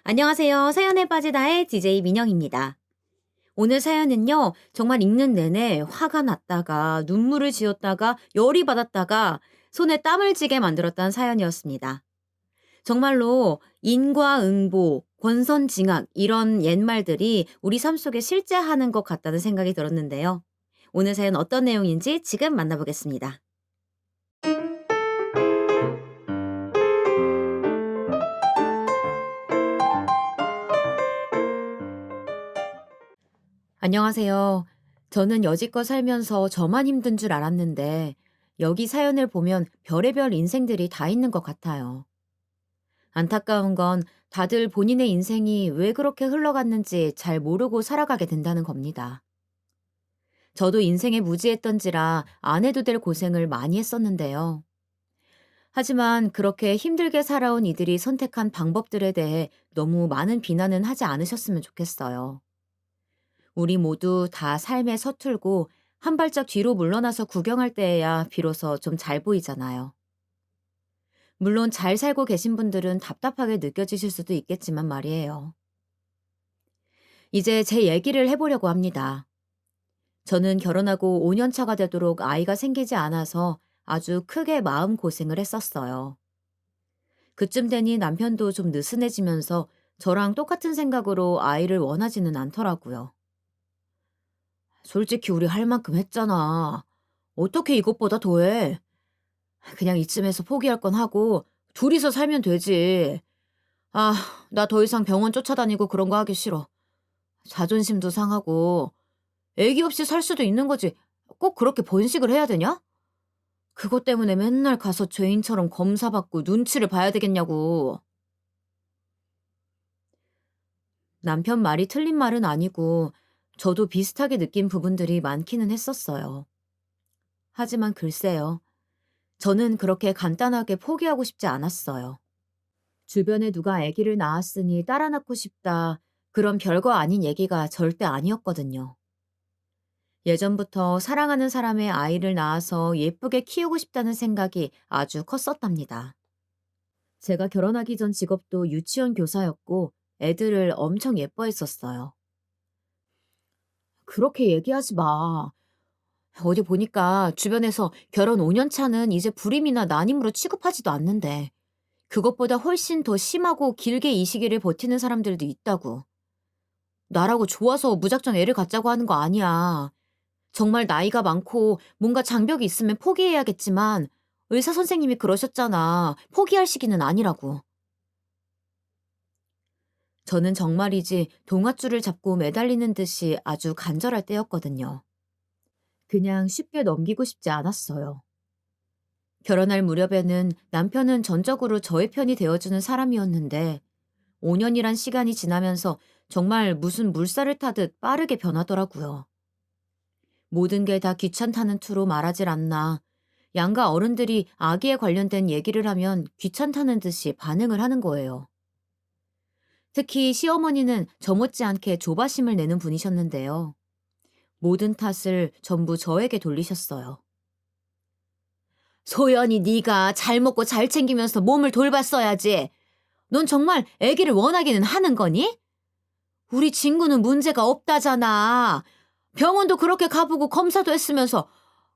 안녕하세요. 사연에 빠지다의 DJ 민영입니다. 오늘 사연은요, 정말 읽는 내내 화가 났다가 눈물을 지었다가 열이 받았다가 손에 땀을 쥐게 만들었던 사연이었습니다. 정말로 인과응보, 권선징악 이런 옛말들이 우리 삶 속에 실제 하는 것 같다는 생각이 들었는데요. 오늘 사연 어떤 내용인지 지금 만나보겠습니다. 안녕하세요. 저는 여지껏 살면서 저만 힘든 줄 알았는데 여기 사연을 보면 별의별 인생들이 다 있는 것 같아요. 안타까운 건 다들 본인의 인생이 왜 그렇게 흘러갔는지 잘 모르고 살아가게 된다는 겁니다. 저도 인생에 무지했던지라 안 해도 될 고생을 많이 했었는데요. 하지만 그렇게 힘들게 살아온 이들이 선택한 방법들에 대해 너무 많은 비난은 하지 않으셨으면 좋겠어요. 우리 모두 다 삶에 서툴고 한 발짝 뒤로 물러나서 구경할 때에야 비로소 좀 잘 보이잖아요. 물론 잘 살고 계신 분들은 답답하게 느껴지실 수도 있겠지만 말이에요. 이제 제 얘기를 해보려고 합니다. 저는 결혼하고 5년 차가 되도록 아이가 생기지 않아서 아주 크게 마음고생을 했었어요. 그쯤 되니 남편도 좀 느슨해지면서 저랑 똑같은 생각으로 아이를 원하지는 않더라고요. 솔직히 우리 할 만큼 했잖아. 어떻게 이것보다 더해? 그냥 이쯤에서 포기할 건 하고 둘이서 살면 되지. 아, 나 더 이상 병원 쫓아다니고 그런 거 하기 싫어. 자존심도 상하고 애기 없이 살 수도 있는 거지. 꼭 그렇게 번식을 해야 되냐? 그것 때문에 맨날 가서 죄인처럼 검사받고 눈치를 봐야 되겠냐고. 남편 말이 틀린 말은 아니고 저도 비슷하게 느낀 부분들이 많기는 했었어요. 하지만 글쎄요. 저는 그렇게 간단하게 포기하고 싶지 않았어요. 주변에 누가 아기를 낳았으니 따라 낳고 싶다. 그런 별거 아닌 얘기가 절대 아니었거든요. 예전부터 사랑하는 사람의 아이를 낳아서 예쁘게 키우고 싶다는 생각이 아주 컸었답니다. 제가 결혼하기 전 직업도 유치원 교사였고 애들을 엄청 예뻐했었어요. 그렇게 얘기하지 마. 어디 보니까 주변에서 결혼 5년 차는 이제 불임이나 난임으로 취급하지도 않는데 그것보다 훨씬 더 심하고 길게 이 시기를 버티는 사람들도 있다고. 나라고 좋아서 무작정 애를 갖자고 하는 거 아니야. 정말 나이가 많고 뭔가 장벽이 있으면 포기해야겠지만 의사 선생님이 그러셨잖아. 포기할 시기는 아니라고. 저는 정말이지 동아줄을 잡고 매달리는 듯이 아주 간절할 때였거든요. 그냥 쉽게 넘기고 싶지 않았어요. 결혼할 무렵에는 남편은 전적으로 저의 편이 되어주는 사람이었는데 5년이란 시간이 지나면서 정말 무슨 물살을 타듯 빠르게 변하더라고요. 모든 게 다 귀찮다는 투로 말하질 않나. 양가 어른들이 아기에 관련된 얘기를 하면 귀찮다는 듯이 반응을 하는 거예요. 특히 시어머니는 저 못지않게 조바심을 내는 분이셨는데요. 모든 탓을 전부 저에게 돌리셨어요. 소연이 네가 잘 먹고 잘 챙기면서 몸을 돌봤어야지. 넌 정말 아기를 원하기는 하는 거니? 우리 친구는 문제가 없다잖아. 병원도 그렇게 가보고 검사도 했으면서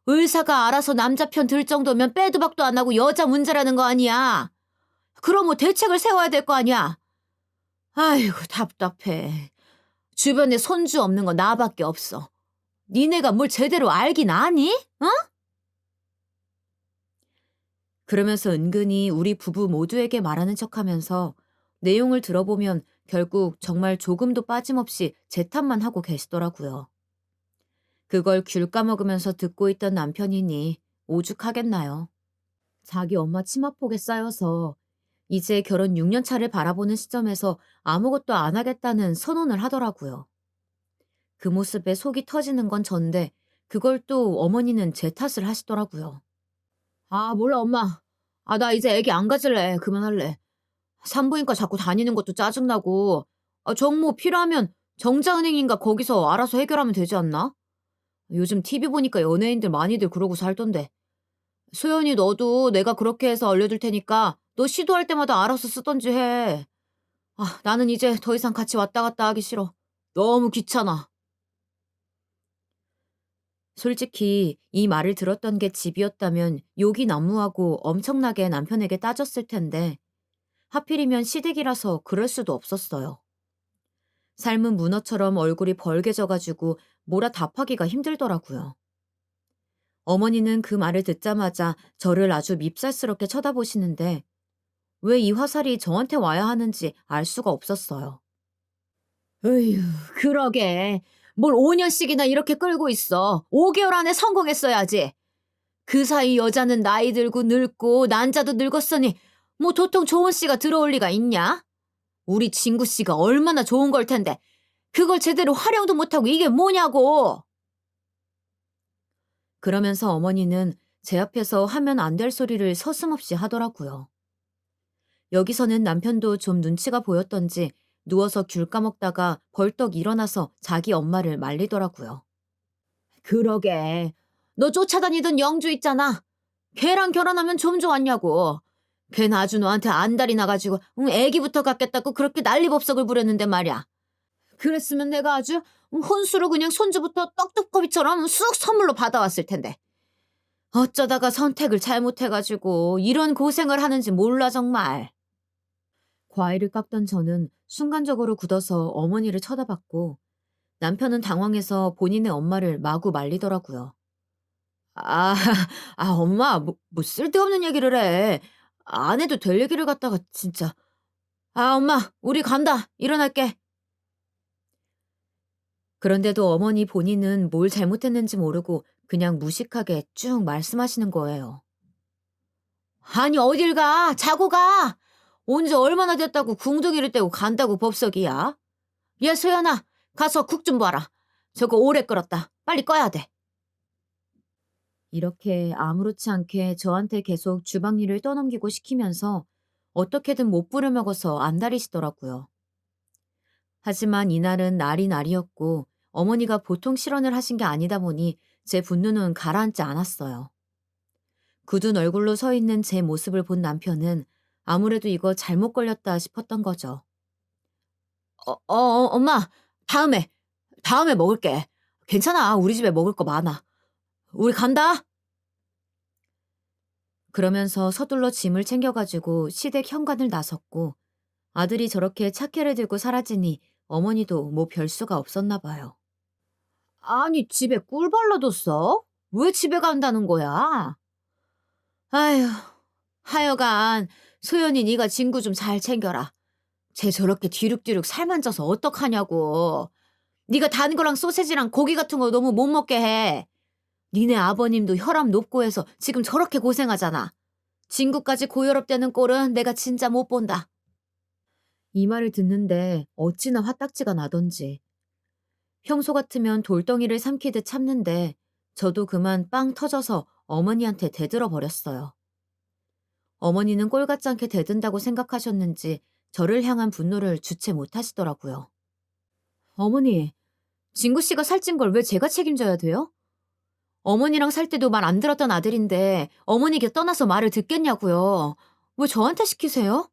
의사가 알아서 남자 편 들 정도면 빼도 박도 안 하고 여자 문제라는 거 아니야. 그럼 뭐 대책을 세워야 될 거 아니야. 아이고 답답해. 주변에 손주 없는 거 나밖에 없어. 니네가 뭘 제대로 알긴 아니? 어? 그러면서 은근히 우리 부부 모두에게 말하는 척하면서 내용을 들어보면 결국 정말 조금도 빠짐없이 제 탓만 하고 계시더라고요. 그걸 귤 까먹으면서 듣고 있던 남편이니 오죽하겠나요. 자기 엄마 치마폭에 쌓여서 이제 결혼 6년 차를 바라보는 시점에서 아무것도 안 하겠다는 선언을 하더라고요. 그 모습에 속이 터지는 건 전데 그걸 또 어머니는 제 탓을 하시더라고요. 아, 몰라, 엄마. 아, 나 이제 애기 안 가질래. 그만할래. 산부인과 자꾸 다니는 것도 짜증나고. 아, 정모 필요하면 정자은행인가 거기서 알아서 해결하면 되지 않나? 요즘 TV 보니까 연예인들 많이들 그러고 살던데. 소연이 너도 내가 그렇게 해서 알려줄 테니까 너 시도할 때마다 알아서 쓰던지 해. 나는 이제 더 이상 같이 왔다 갔다 하기 싫어. 너무 귀찮아. 솔직히 이 말을 들었던 게 집이었다면 욕이 난무하고 엄청나게 남편에게 따졌을 텐데 하필이면 시댁이라서 그럴 수도 없었어요. 삶은 문어처럼 얼굴이 벌개져가지고 뭐라 답하기가 힘들더라고요. 어머니는 그 말을 듣자마자 저를 아주 밉살스럽게 쳐다보시는데 왜 이 화살이 저한테 와야 하는지 알 수가 없었어요. 으휴, 그러게. 뭘 5년씩이나 이렇게 끌고 있어. 5개월 안에 성공했어야지. 그 사이 여자는 나이 들고 늙고 난자도 늙었으니 뭐 도통 좋은 씨가 들어올 리가 있냐? 우리 진구 씨가 얼마나 좋은 걸 텐데 그걸 제대로 활용도 못하고 이게 뭐냐고. 그러면서 어머니는 제 앞에서 하면 안 될 소리를 서슴없이 하더라고요. 여기서는 남편도 좀 눈치가 보였던지 누워서 귤 까먹다가 벌떡 일어나서 자기 엄마를 말리더라고요. 그러게. 너 쫓아다니던 영주 있잖아. 걔랑 결혼하면 좀 좋았냐고. 걔는 아주 너한테 안달이 나가지고 애기부터 갖겠다고 그렇게 난리법석을 부렸는데 말이야. 그랬으면 내가 아주 혼수로 그냥 손주부터 떡두꺼비처럼 쑥 선물로 받아왔을 텐데. 어쩌다가 선택을 잘못해가지고 이런 고생을 하는지 몰라 정말. 과일을 깎던 저는 순간적으로 굳어서 어머니를 쳐다봤고 남편은 당황해서 본인의 엄마를 마구 말리더라고요. 아, 엄마, 뭐 쓸데없는 얘기를 해. 안 해도 될 얘기를 갖다가 진짜. 엄마, 우리 간다. 일어날게. 그런데도 어머니 본인은 뭘 잘못했는지 모르고 그냥 무식하게 쭉 말씀하시는 거예요. 아니, 어딜 가? 자고 가. 온지 얼마나 됐다고 궁둥이를 떼고 간다고 법석이야. 얘 소연아, 가서 국 좀 봐라. 저거 오래 끓었다. 빨리 꺼야 돼. 이렇게 아무렇지 않게 저한테 계속 주방 일을 떠넘기고 시키면서 어떻게든 못 부려먹어서 안달이시더라고요. 하지만 이날은 날이 날이었고 어머니가 보통 실언을 하신 게 아니다 보니 제 분노는 가라앉지 않았어요. 굳은 얼굴로 서 있는 제 모습을 본 남편은 아무래도 이거 잘못 걸렸다 싶었던 거죠. 엄마, 다음에 먹을게. 괜찮아, 우리 집에 먹을 거 많아. 우리 간다. 그러면서 서둘러 짐을 챙겨가지고 시댁 현관을 나섰고 아들이 저렇게 차키를 들고 사라지니 어머니도 뭐 별수가 없었나 봐요. 아니, 집에 꿀 발라뒀어? 왜 집에 간다는 거야? 아휴, 하여간 소연이 네가 진구 좀 잘 챙겨라. 쟤 저렇게 뒤룩뒤룩 살 만져서 어떡하냐고. 네가 단 거랑 소세지랑 고기 같은 거 너무 못 먹게 해. 니네 아버님도 혈압 높고 해서 지금 저렇게 고생하잖아. 진구까지 고혈압되는 꼴은 내가 진짜 못 본다. 이 말을 듣는데 어찌나 화딱지가 나던지. 평소 같으면 돌덩이를 삼키듯 참는데 저도 그만 빵 터져서 어머니한테 대들어 버렸어요. 어머니는 꼴같지 않게 대든다고 생각하셨는지 저를 향한 분노를 주체 못하시더라고요. 어머니, 진구 씨가 살찐 걸 왜 제가 책임져야 돼요? 어머니랑 살 때도 말 안 들었던 아들인데 어머니 곁 떠나서 말을 듣겠냐고요. 왜 저한테 시키세요?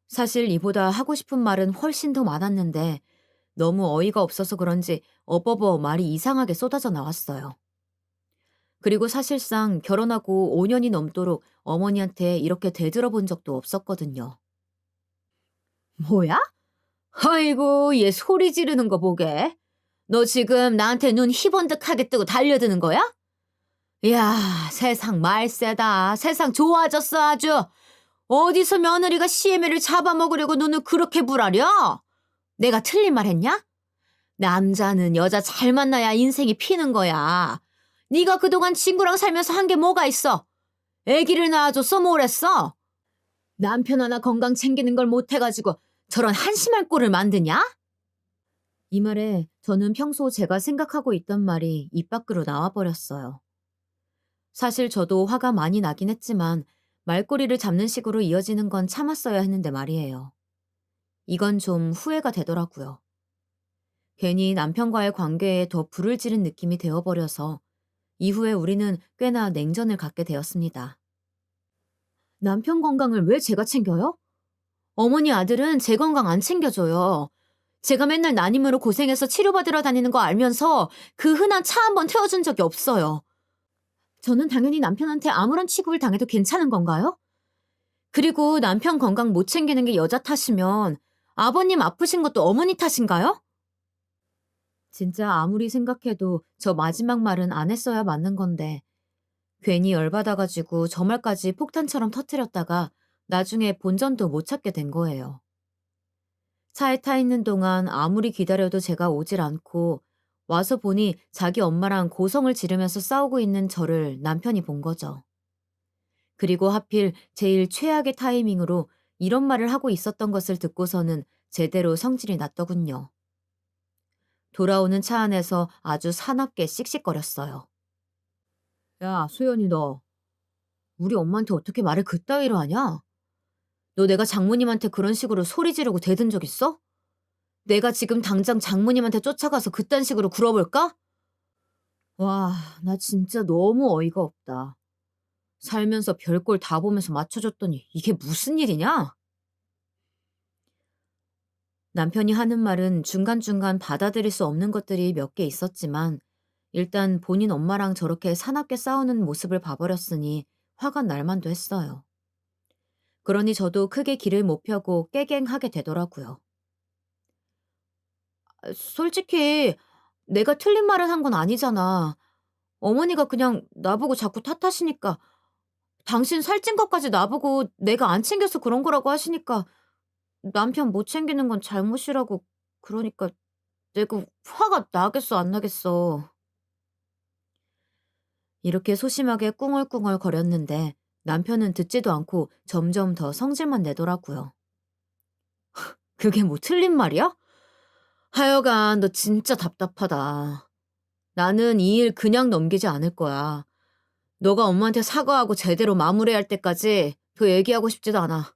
사실 이보다 하고 싶은 말은 훨씬 더 많았는데 너무 어이가 없어서 그런지 어버버 말이 이상하게 쏟아져 나왔어요. 그리고 사실상 결혼하고 5년이 넘도록 어머니한테 이렇게 대들어 본 적도 없었거든요. 뭐야? 아이고, 얘 소리 지르는 거 보게. 너 지금 나한테 눈 희번득하게 뜨고 달려드는 거야? 이야, 세상 말세다. 세상 좋아졌어 아주. 어디서 며느리가 시애미를 잡아먹으려고 눈을 그렇게 부라려? 내가 틀린 말 했냐? 남자는 여자 잘 만나야 인생이 피는 거야. 네가 그동안 친구랑 살면서 한 게 뭐가 있어? 애기를 낳아줬어? 뭘 했어? 남편 하나 건강 챙기는 걸 못해가지고 저런 한심한 꼴을 만드냐? 이 말에 저는 평소 제가 생각하고 있던 말이 입 밖으로 나와버렸어요. 사실 저도 화가 많이 나긴 했지만 말꼬리를 잡는 식으로 이어지는 건 참았어야 했는데 말이에요. 이건 좀 후회가 되더라고요. 괜히 남편과의 관계에 더 불을 지른 느낌이 되어버려서 이후에 우리는 꽤나 냉전을 갖게 되었습니다. 남편 건강을 왜 제가 챙겨요? 어머니 아들은 제 건강 안 챙겨줘요. 제가 맨날 난임으로 고생해서 치료받으러 다니는 거 알면서 그 흔한 차 한 번 태워준 적이 없어요. 저는 당연히 남편한테 아무런 취급을 당해도 괜찮은 건가요? 그리고 남편 건강 못 챙기는 게 여자 탓이면 아버님 아프신 것도 어머니 탓인가요? 진짜 아무리 생각해도 저 마지막 말은 안 했어야 맞는 건데 괜히 열받아가지고 저 말까지 폭탄처럼 터뜨렸다가 나중에 본전도 못 찾게 된 거예요. 차에 타 있는 동안 아무리 기다려도 제가 오질 않고 와서 보니 자기 엄마랑 고성을 지르면서 싸우고 있는 저를 남편이 본 거죠. 그리고 하필 제일 최악의 타이밍으로 이런 말을 하고 있었던 것을 듣고서는 제대로 성질이 났더군요. 돌아오는 차 안에서 아주 사납게 씩씩거렸어요. 야, 소연이 너 우리 엄마한테 어떻게 말을 그따위로 하냐? 너 내가 장모님한테 그런 식으로 소리 지르고 대든 적 있어? 내가 지금 당장 장모님한테 쫓아가서 그딴 식으로 굴어볼까? 와, 나 진짜 너무 어이가 없다. 살면서 별꼴 다 보면서 맞춰줬더니 이게 무슨 일이냐? 남편이 하는 말은 중간중간 받아들일 수 없는 것들이 몇 개 있었지만 일단 본인 엄마랑 저렇게 사납게 싸우는 모습을 봐버렸으니 화가 날 만도 했어요. 그러니 저도 크게 길을 못 펴고 깨갱하게 되더라고요. 솔직히 내가 틀린 말을 한 건 아니잖아. 어머니가 그냥 나보고 자꾸 탓하시니까 당신 살찐 것까지 나보고 내가 안 챙겨서 그런 거라고 하시니까 남편 못 챙기는 건 잘못이라고 그러니까 내가 화가 나겠어 안 나겠어. 이렇게 소심하게 꿍얼꿍얼 거렸는데 남편은 듣지도 않고 점점 더 성질만 내더라고요. 그게 뭐 틀린 말이야? 하여간 너 진짜 답답하다. 나는 이 일 그냥 넘기지 않을 거야. 너가 엄마한테 사과하고 제대로 마무리할 때까지 더 얘기하고 싶지도 않아.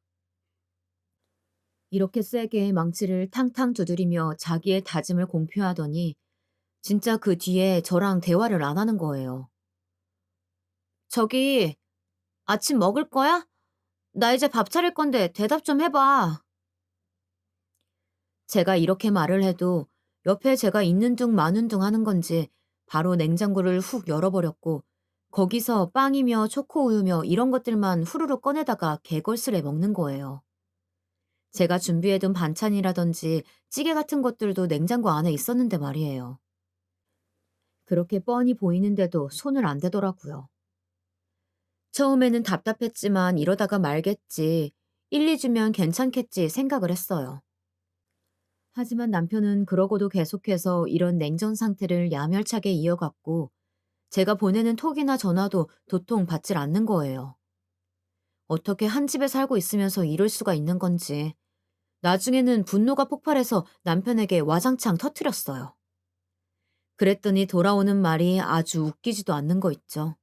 이렇게 세게 망치를 탕탕 두드리며 자기의 다짐을 공표하더니 진짜 그 뒤에 저랑 대화를 안 하는 거예요. 저기, 아침 먹을 거야? 나 이제 밥 차릴 건데 대답 좀 해봐. 제가 이렇게 말을 해도 옆에 제가 있는 둥 마는 둥 하는 건지 바로 냉장고를 훅 열어버렸고 거기서 빵이며 초코우유며 이런 것들만 후루룩 꺼내다가 개걸스레 먹는 거예요. 제가 준비해둔 반찬이라든지 찌개 같은 것들도 냉장고 안에 있었는데 말이에요. 그렇게 뻔히 보이는데도 손을 안 대더라고요. 처음에는 답답했지만 이러다가 말겠지, 1, 2주면 괜찮겠지 생각을 했어요. 하지만 남편은 그러고도 계속해서 이런 냉전 상태를 야멸차게 이어갔고 제가 보내는 톡이나 전화도 도통 받질 않는 거예요. 어떻게 한 집에 살고 있으면서 이럴 수가 있는 건지 나중에는 분노가 폭발해서 남편에게 와장창 터뜨렸어요. 그랬더니 돌아오는 말이 아주 웃기지도 않는 거 있죠.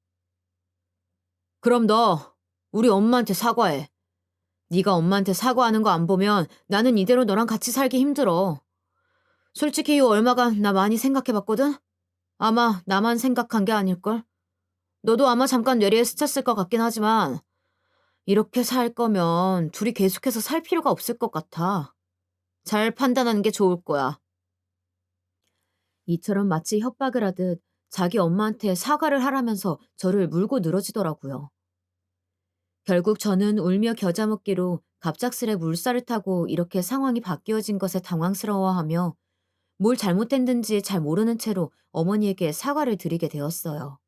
그럼 너 우리 엄마한테 사과해. 네가 엄마한테 사과하는 거 안 보면 나는 이대로 너랑 같이 살기 힘들어. 솔직히 이 얼마가 나 많이 생각해봤거든? 아마 나만 생각한 게 아닐걸? 너도 아마 잠깐 뇌리에 스쳤을 것 같긴 하지만 이렇게 살 거면 둘이 계속해서 살 필요가 없을 것 같아. 잘 판단하는 게 좋을 거야. 이처럼 마치 협박을 하듯 자기 엄마한테 사과를 하라면서 저를 물고 늘어지더라고요. 결국 저는 울며 겨자 먹기로 갑작스레 물살을 타고 이렇게 상황이 바뀌어진 것에 당황스러워하며 뭘 잘못했는지 잘 모르는 채로 어머니에게 사과를 드리게 되었어요.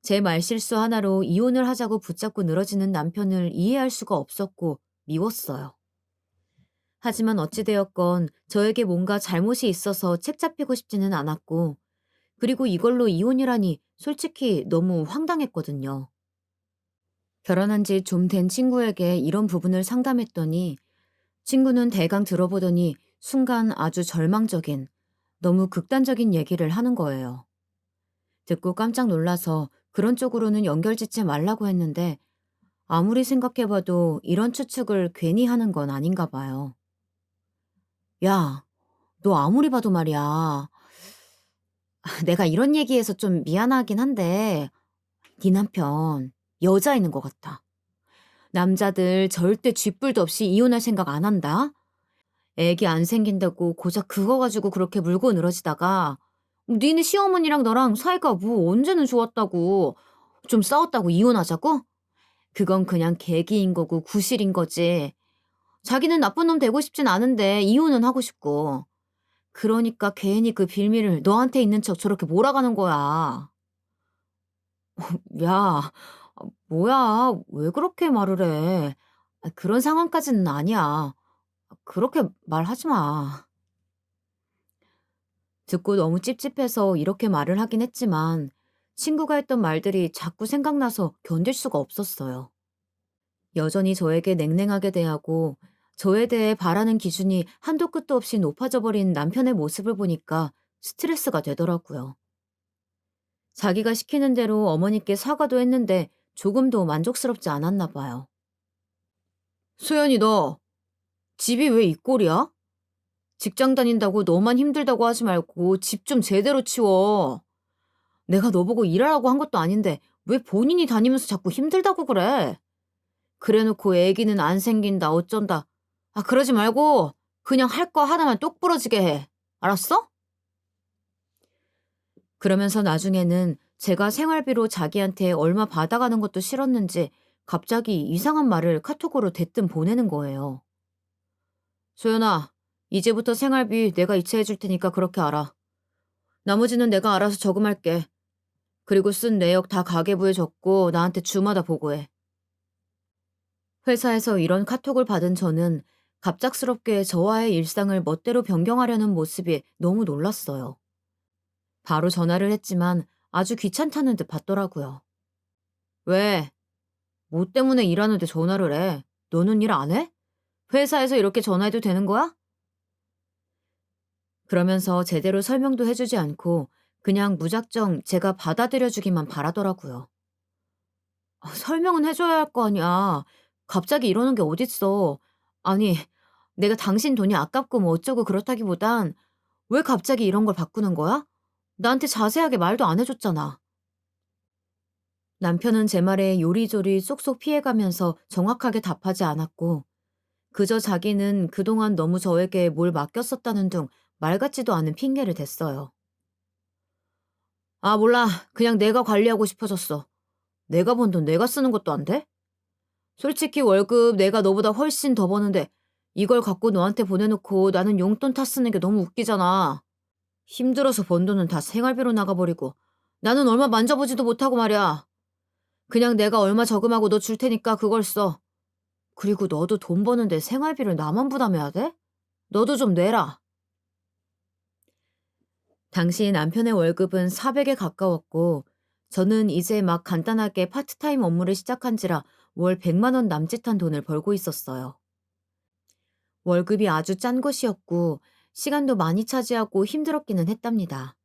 제 말실수 하나로 이혼을 하자고 붙잡고 늘어지는 남편을 이해할 수가 없었고 미웠어요. 하지만 어찌되었건 저에게 뭔가 잘못이 있어서 책 잡히고 싶지는 않았고 그리고 이걸로 이혼이라니 솔직히 너무 황당했거든요. 결혼한 지 좀 된 친구에게 이런 부분을 상담했더니 친구는 대강 들어보더니 순간 아주 절망적인, 너무 극단적인 얘기를 하는 거예요. 듣고 깜짝 놀라서 그런 쪽으로는 연결짓지 말라고 했는데 아무리 생각해봐도 이런 추측을 괜히 하는 건 아닌가 봐요. 야, 너 아무리 봐도 말이야. 내가 이런 얘기해서 좀 미안하긴 한데 네 남편 여자 있는 것 같아. 남자들 절대 쥐뿔도 없이 이혼할 생각 안 한다. 애기 안 생긴다고 고작 그거 가지고 그렇게 물고 늘어지다가 니네 시어머니랑 너랑 사이가 뭐 언제는 좋았다고 좀 싸웠다고 이혼하자고? 그건 그냥 계기인 거고 구실인 거지. 자기는 나쁜 놈 되고 싶진 않은데 이혼은 하고 싶고. 그러니까 괜히 그 빌미를 너한테 있는 척 저렇게 몰아가는 거야. 야, 뭐야. 왜 그렇게 말을 해. 그런 상황까지는 아니야. 그렇게 말하지 마. 듣고 너무 찝찝해서 이렇게 말을 하긴 했지만 친구가 했던 말들이 자꾸 생각나서 견딜 수가 없었어요. 여전히 저에게 냉랭하게 대하고 저에 대해 바라는 기준이 한도 끝도 없이 높아져 버린 남편의 모습을 보니까 스트레스가 되더라고요. 자기가 시키는 대로 어머니께 사과도 했는데 조금도 만족스럽지 않았나 봐요. 소연이 너 집이 왜 이 꼴이야? 직장 다닌다고 너만 힘들다고 하지 말고 집 좀 제대로 치워. 내가 너보고 일하라고 한 것도 아닌데 왜 본인이 다니면서 자꾸 힘들다고 그래? 그래놓고 애기는 안 생긴다 어쩐다. 아 그러지 말고 그냥 할 거 하나만 똑부러지게 해. 알았어? 그러면서 나중에는 제가 생활비로 자기한테 얼마 받아가는 것도 싫었는지 갑자기 이상한 말을 카톡으로 대뜸 보내는 거예요. 소연아, 이제부터 생활비 내가 이체해 줄 테니까 그렇게 알아. 나머지는 내가 알아서 저금할게. 그리고 쓴 내역 다 가계부에 적고 나한테 주마다 보고해. 회사에서 이런 카톡을 받은 저는 갑작스럽게 저와의 일상을 멋대로 변경하려는 모습이 너무 놀랐어요. 바로 전화를 했지만 아주 귀찮다는 듯 받더라고요. 왜? 뭐 때문에 일하는데 전화를 해? 너는 일 안 해? 회사에서 이렇게 전화해도 되는 거야? 그러면서 제대로 설명도 해주지 않고 그냥 무작정 제가 받아들여주기만 바라더라고요. 설명은 해줘야 할 거 아니야. 갑자기 이러는 게 어딨어. 아니, 내가 당신 돈이 아깝고 뭐 어쩌고 그렇다기보단 왜 갑자기 이런 걸 바꾸는 거야? 나한테 자세하게 말도 안 해줬잖아. 남편은 제 말에 요리조리 쏙쏙 피해가면서 정확하게 답하지 않았고 그저 자기는 그동안 너무 저에게 뭘 맡겼었다는 둥 말 같지도 않은 핑계를 댔어요. 아, 몰라. 그냥 내가 관리하고 싶어졌어. 내가 번 돈 내가 쓰는 것도 안 돼? 솔직히 월급 내가 너보다 훨씬 더 버는데 이걸 갖고 너한테 보내놓고 나는 용돈 타 쓰는 게 너무 웃기잖아. 힘들어서 번 돈은 다 생활비로 나가버리고 나는 얼마 만져보지도 못하고 말이야. 그냥 내가 얼마 저금하고 너 줄 테니까 그걸 써. 그리고 너도 돈 버는데 생활비를 나만 부담해야 돼? 너도 좀 내라. 당시 남편의 월급은 400에 가까웠고 저는 이제 막 간단하게 파트타임 업무를 시작한지라 월 100만 원 남짓한 돈을 벌고 있었어요. 월급이 아주 짠 것이었고 시간도 많이 차지하고 힘들었기는 했답니다.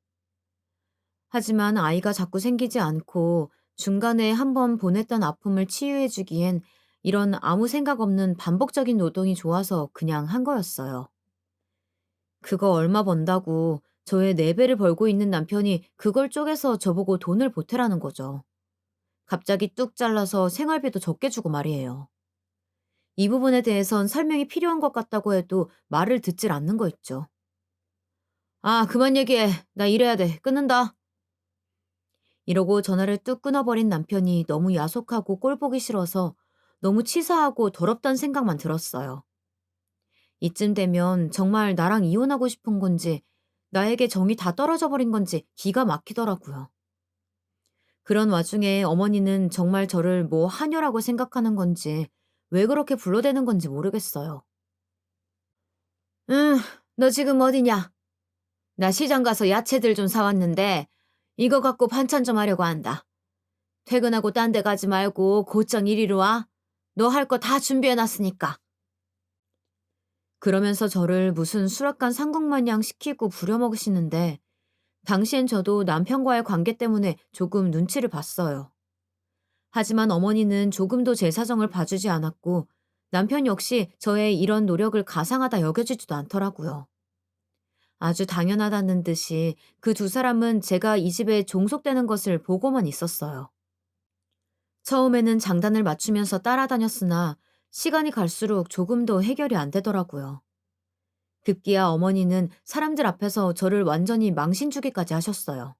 하지만 아이가 자꾸 생기지 않고 중간에 한번 보냈던 아픔을 치유해주기엔 이런 아무 생각 없는 반복적인 노동이 좋아서 그냥 한 거였어요. 그거 얼마 번다고 저의 4배를 벌고 있는 남편이 그걸 쪼개서 저보고 돈을 보태라는 거죠. 갑자기 뚝 잘라서 생활비도 적게 주고 말이에요. 이 부분에 대해선 설명이 필요한 것 같다고 해도 말을 듣질 않는 거 있죠. 아, 그만 얘기해. 나 일해야 돼. 끊는다. 이러고 전화를 뚝 끊어버린 남편이 너무 야속하고 꼴 보기 싫어서 너무 치사하고 더럽다는 생각만 들었어요. 이쯤 되면 정말 나랑 이혼하고 싶은 건지 나에게 정이 다 떨어져 버린 건지 기가 막히더라고요. 그런 와중에 어머니는 정말 저를 뭐 하녀라고 생각하는 건지 왜 그렇게 불러대는 건지 모르겠어요. 응, 너 지금 어디냐? 나 시장 가서 야채들 좀 사왔는데 이거 갖고 반찬 좀 하려고 한다. 퇴근하고 딴 데 가지 말고 곧장 이리로 와. 너 할 거 다 준비해놨으니까. 그러면서 저를 무슨 수락관 상국 마냥 시키고 부려먹으시는데 당시엔 저도 남편과의 관계 때문에 조금 눈치를 봤어요. 하지만 어머니는 조금도 제 사정을 봐주지 않았고 남편 역시 저의 이런 노력을 가상하다 여겨주지도 않더라고요. 아주 당연하다는 듯이 그 두 사람은 제가 이 집에 종속되는 것을 보고만 있었어요. 처음에는 장단을 맞추면서 따라다녔으나 시간이 갈수록 조금도 해결이 안 되더라고요. 급기야 어머니는 사람들 앞에서 저를 완전히 망신주기까지 하셨어요.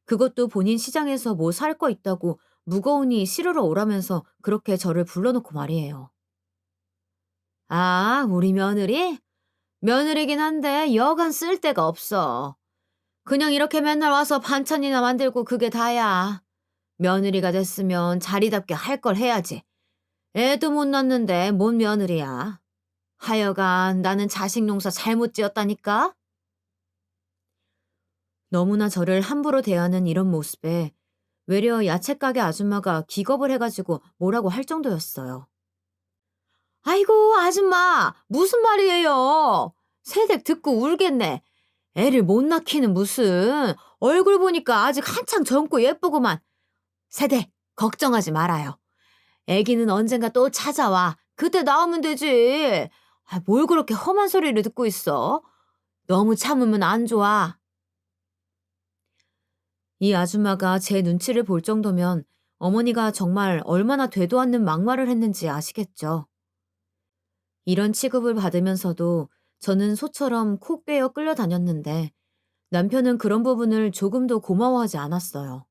그것도 본인 시장에서 뭐 살 거 있다고 무거우니 실으러 오라면서 그렇게 저를 불러놓고 말이에요. 아, 우리 며느리? 며느리긴 한데 여간 쓸데가 없어. 그냥 이렇게 맨날 와서 반찬이나 만들고 그게 다야. 며느리가 됐으면 자리답게 할 걸 해야지. 애도 못 낳는데 뭔 며느리야. 하여간 나는 자식 농사 잘못 지었다니까? 너무나 저를 함부로 대하는 이런 모습에 외려 야채가게 아줌마가 기겁을 해가지고 뭐라고 할 정도였어요. 아이고, 아줌마, 무슨 말이에요? 새댁 듣고 울겠네. 애를 못 낳기는 무슨. 얼굴 보니까 아직 한창 젊고 예쁘구만. 새댁, 걱정하지 말아요. 애기는 언젠가 또 찾아와. 그때 나오면 되지. 아, 뭘 그렇게 험한 소리를 듣고 있어? 너무 참으면 안 좋아. 이 아줌마가 제 눈치를 볼 정도면 어머니가 정말 얼마나 되도 않는 막말을 했는지 아시겠죠. 이런 취급을 받으면서도 저는 소처럼 콕 베어 끌려다녔는데 남편은 그런 부분을 조금도 고마워하지 않았어요.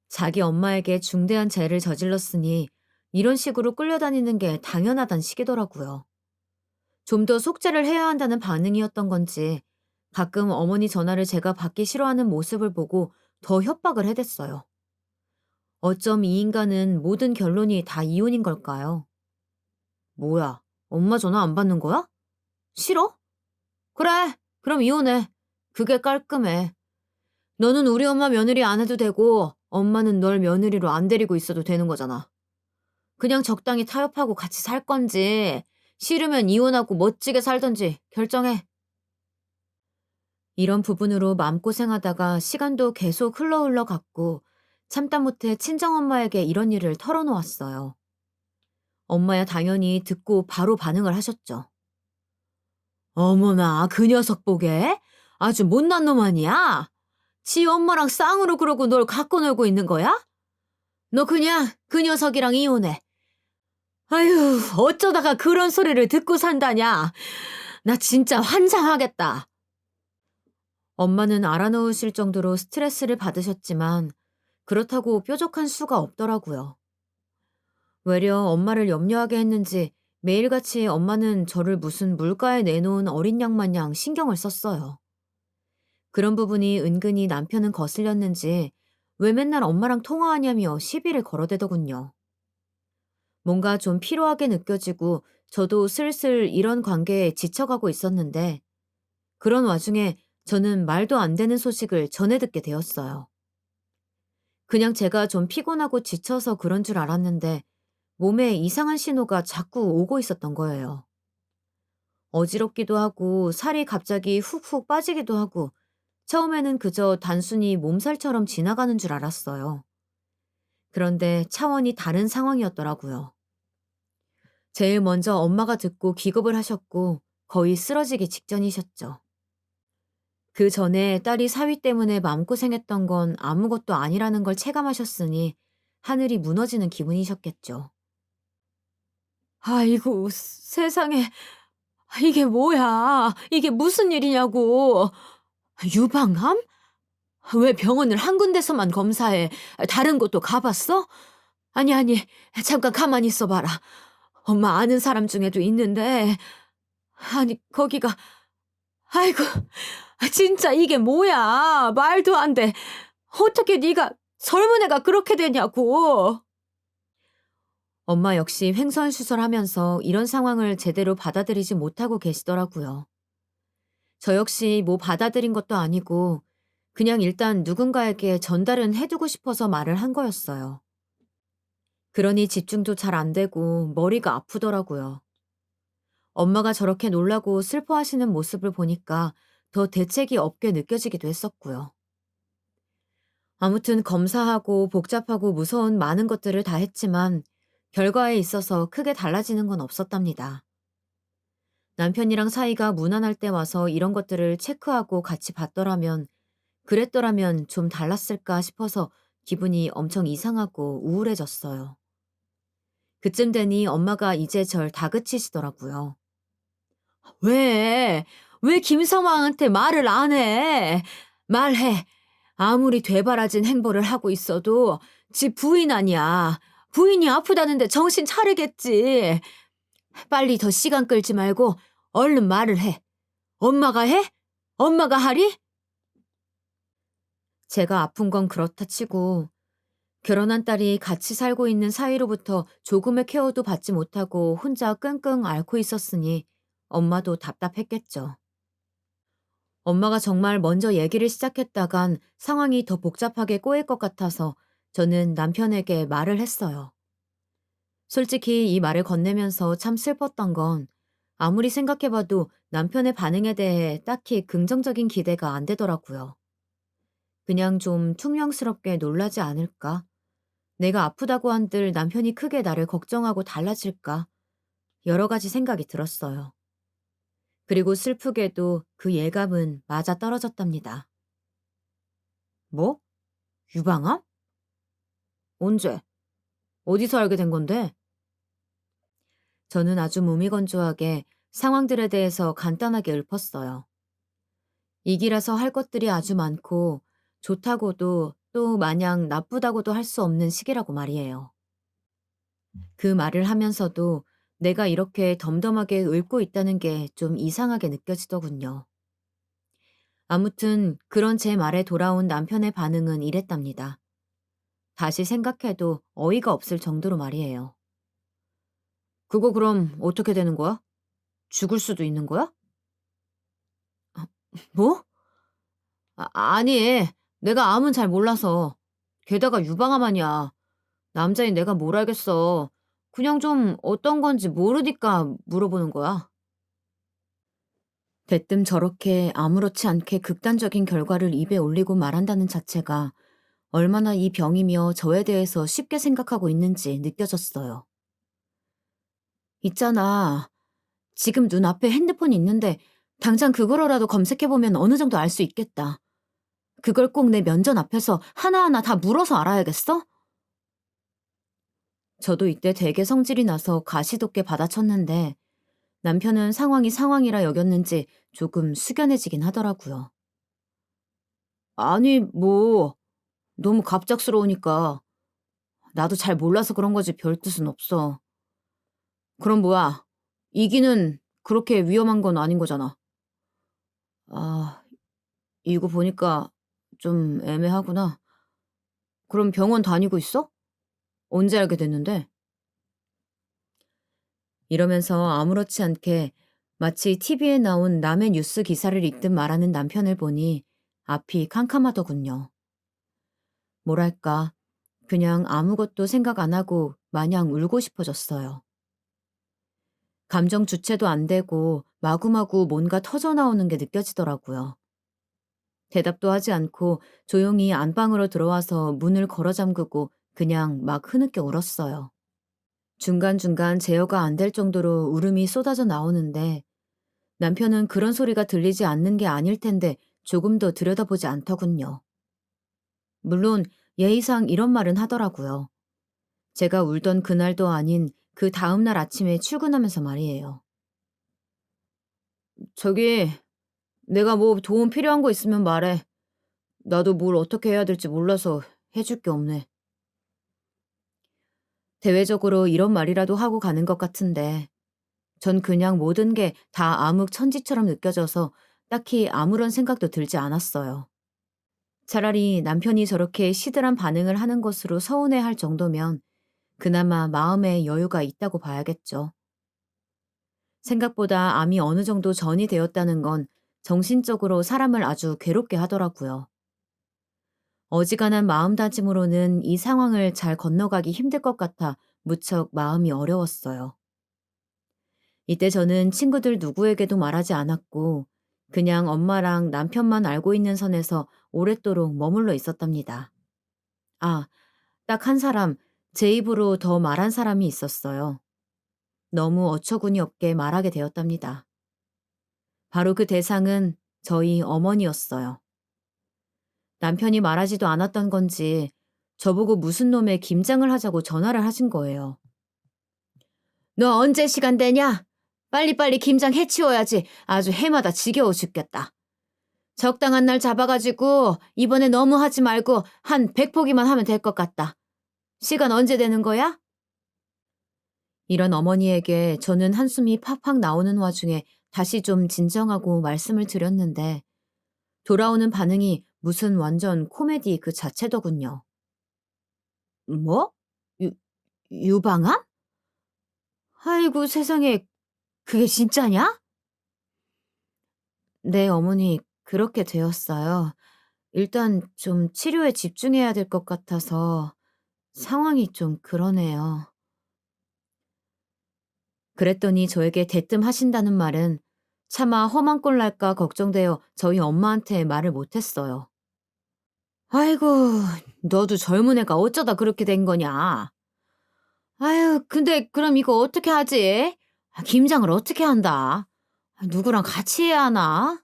자기 엄마에게 중대한 죄를 저질렀으니 이런 식으로 끌려다니는 게 당연하단 식이더라고요. 좀 더 속죄를 해야 한다는 반응이었던 건지 가끔 어머니 전화를 제가 받기 싫어하는 모습을 보고 더 협박을 해댔어요. 어쩜 이 인간은 모든 결론이 다 이혼인 걸까요? 뭐야, 엄마 전화 안 받는 거야? 싫어? 그래, 그럼 이혼해. 그게 깔끔해. 너는 우리 엄마 며느리 안 해도 되고 엄마는 널 며느리로 안 데리고 있어도 되는 거잖아. 그냥 적당히 타협하고 같이 살 건지 싫으면 이혼하고 멋지게 살던지 결정해. 이런 부분으로 마음고생하다가 시간도 계속 흘러갔고 참다 못해 친정엄마에게 이런 일을 털어놓았어요. 엄마야 당연히 듣고 바로 반응을 하셨죠. 어머나, 그 녀석 보게? 아주 못난 놈 아니야? 지 엄마랑 쌍으로 그러고 널 갖고 놀고 있는 거야? 너 그냥 그 녀석이랑 이혼해. 아유, 어쩌다가 그런 소리를 듣고 산다냐. 나 진짜 환장하겠다. 엄마는 알아놓으실 정도로 스트레스를 받으셨지만 그렇다고 뾰족한 수가 없더라고요. 외려 엄마를 염려하게 했는지 매일같이 엄마는 저를 무슨 물가에 내놓은 어린 양 마냥 신경을 썼어요. 그런 부분이 은근히 남편은 거슬렸는지 왜 맨날 엄마랑 통화하냐며 시비를 걸어대더군요. 뭔가 좀 피로하게 느껴지고 저도 슬슬 이런 관계에 지쳐가고 있었는데 그런 와중에 저는 말도 안 되는 소식을 전해 듣게 되었어요. 그냥 제가 좀 피곤하고 지쳐서 그런 줄 알았는데 몸에 이상한 신호가 자꾸 오고 있었던 거예요. 어지럽기도 하고 살이 갑자기 훅훅 빠지기도 하고 처음에는 그저 단순히 몸살처럼 지나가는 줄 알았어요. 그런데 차원이 다른 상황이었더라고요. 제일 먼저 엄마가 듣고 기겁을 하셨고 거의 쓰러지기 직전이셨죠. 그 전에 딸이 사위 때문에 마음고생했던 건 아무것도 아니라는 걸 체감하셨으니 하늘이 무너지는 기분이셨겠죠. 아이고, 세상에, 이게 뭐야? 이게 무슨 일이냐고. 유방암? 왜 병원을 한 군데서만 검사해? 다른 곳도 가봤어? 아니, 아니, 잠깐 가만히 있어봐라. 엄마 아는 사람 중에도 있는데, 아니, 거기가, 아이고, 진짜 이게 뭐야? 말도 안 돼. 어떻게 네가 젊은 애가 그렇게 되냐고. 엄마 역시 횡설수설하면서 이런 상황을 제대로 받아들이지 못하고 계시더라고요. 저 역시 뭐 받아들인 것도 아니고 그냥 일단 누군가에게 전달은 해두고 싶어서 말을 한 거였어요. 그러니 집중도 잘 안 되고 머리가 아프더라고요. 엄마가 저렇게 놀라고 슬퍼하시는 모습을 보니까 더 대책이 없게 느껴지기도 했었고요. 아무튼 검사하고 복잡하고 무서운 많은 것들을 다 했지만 결과에 있어서 크게 달라지는 건 없었답니다. 남편이랑 사이가 무난할 때 와서 이런 것들을 체크하고 같이 봤더라면, 그랬더라면 좀 달랐을까 싶어서 기분이 엄청 이상하고 우울해졌어요. 그쯤 되니 엄마가 이제 절 다그치시더라고요. 왜? 왜 김서방한테 말을 안 해? 말해. 아무리 되바라진 행보를 하고 있어도 지 부인 아니야. 부인이 아프다는데 정신 차리겠지. 빨리 더 시간 끌지 말고 얼른 말을 해. 엄마가 해? 엄마가 하리? 제가 아픈 건 그렇다 치고 결혼한 딸이 같이 살고 있는 사이로부터 조금의 케어도 받지 못하고 혼자 끙끙 앓고 있었으니 엄마도 답답했겠죠. 엄마가 정말 먼저 얘기를 시작했다간 상황이 더 복잡하게 꼬일 것 같아서 저는 남편에게 말을 했어요. 솔직히 이 말을 건네면서 참 슬펐던 건 아무리 생각해봐도 남편의 반응에 대해 딱히 긍정적인 기대가 안 되더라고요. 그냥 좀 퉁명스럽게 놀라지 않을까? 내가 아프다고 한들 남편이 크게 나를 걱정하고 달라질까? 여러 가지 생각이 들었어요. 그리고 슬프게도 그 예감은 맞아 떨어졌답니다. 뭐? 유방암? 언제? 어디서 알게 된 건데? 저는 아주 무미건조하게 상황들에 대해서 간단하게 읊었어요. 이기라서 할 것들이 아주 많고 좋다고도 또 마냥 나쁘다고도 할 수 없는 시기라고 말이에요. 그 말을 하면서도 내가 이렇게 덤덤하게 읊고 있다는 게 좀 이상하게 느껴지더군요. 아무튼 그런 제 말에 돌아온 남편의 반응은 이랬답니다. 다시 생각해도 어이가 없을 정도로 말이에요. 그거 그럼 어떻게 되는 거야? 죽을 수도 있는 거야? 뭐? 아니, 내가 암은 잘 몰라서. 게다가 유방암 아니야. 남자인 내가 뭘 알겠어. 그냥 좀 어떤 건지 모르니까 물어보는 거야. 대뜸 저렇게 아무렇지 않게 극단적인 결과를 입에 올리고 말한다는 자체가 얼마나 이 병이며 저에 대해서 쉽게 생각하고 있는지 느껴졌어요. 있잖아. 지금 눈앞에 핸드폰이 있는데 당장 그거로라도 검색해보면 어느 정도 알 수 있겠다. 그걸 꼭 내 면전 앞에서 하나하나 다 물어서 알아야겠어? 저도 이때 되게 성질이 나서 가시돋게 받아쳤는데 남편은 상황이 상황이라 여겼는지 조금 숙연해지긴 하더라고요. 아니, 뭐, 너무 갑작스러우니까. 나도 잘 몰라서 그런 거지 별 뜻은 없어. 그럼 뭐야? 이기는 그렇게 위험한 건 아닌 거잖아. 아, 이거 보니까 좀 애매하구나. 그럼 병원 다니고 있어? 언제 알게 됐는데? 이러면서 아무렇지 않게 마치 TV에 나온 남의 뉴스 기사를 읽듯 말하는 남편을 보니 앞이 캄캄하더군요. 뭐랄까, 그냥 아무것도 생각 안 하고 마냥 울고 싶어졌어요. 감정 주체도 안 되고 마구마구 뭔가 터져나오는 게 느껴지더라고요. 대답도 하지 않고 조용히 안방으로 들어와서 문을 걸어 잠그고 그냥 막 흐느껴 울었어요. 중간중간 제어가 안 될 정도로 울음이 쏟아져 나오는데 남편은 그런 소리가 들리지 않는 게 아닐 텐데 조금 더 들여다보지 않더군요. 물론 예의상 이런 말은 하더라고요. 제가 울던 그날도 아닌 그 다음날 아침에 출근하면서 말이에요. 저기, 내가 뭐 도움 필요한 거 있으면 말해. 나도 뭘 어떻게 해야 될지 몰라서 해줄 게 없네. 대외적으로 이런 말이라도 하고 가는 것 같은데 전 그냥 모든 게 다 암흑천지처럼 느껴져서 딱히 아무런 생각도 들지 않았어요. 차라리 남편이 저렇게 시들한 반응을 하는 것으로 서운해할 정도면 그나마 마음에 여유가 있다고 봐야겠죠. 생각보다 암이 어느 정도 전이 되었다는 건 정신적으로 사람을 아주 괴롭게 하더라고요. 어지간한 마음다짐으로는 이 상황을 잘 건너가기 힘들 것 같아 무척 마음이 어려웠어요. 이때 저는 친구들 누구에게도 말하지 않았고 그냥 엄마랑 남편만 알고 있는 선에서 오랫도록 머물러 있었답니다. 아, 딱 한 사람, 제 입으로 더 말한 사람이 있었어요. 너무 어처구니 없게 말하게 되었답니다. 바로 그 대상은 저희 어머니였어요. 남편이 말하지도 않았던 건지 저보고 무슨 놈의 김장을 하자고 전화를 하신 거예요. 너 언제 시간 되냐? 빨리빨리 김장 해치워야지. 아주 해마다 지겨워 죽겠다. 적당한 날 잡아가지고 이번에 너무 하지 말고 한 100포기만 하면 될 것 같다. 시간 언제 되는 거야? 이런 어머니에게 저는 한숨이 팍팍 나오는 와중에 다시 좀 진정하고 말씀을 드렸는데 돌아오는 반응이 무슨 완전 코미디 그 자체더군요. 뭐? 유, 유방암? 아이고 세상에, 그게 진짜냐? 네, 어머니, 그렇게 되었어요. 일단 좀 치료에 집중해야 될 것 같아서 상황이 좀 그러네요. 그랬더니 저에게 대뜸하신다는 말은 차마 험한 꼴 날까 걱정되어 저희 엄마한테 말을 못했어요. 아이고, 너도 젊은 애가 어쩌다 그렇게 된 거냐? 아유, 근데 그럼 이거 어떻게 하지? 김장을 어떻게 한다? 누구랑 같이 해야 하나?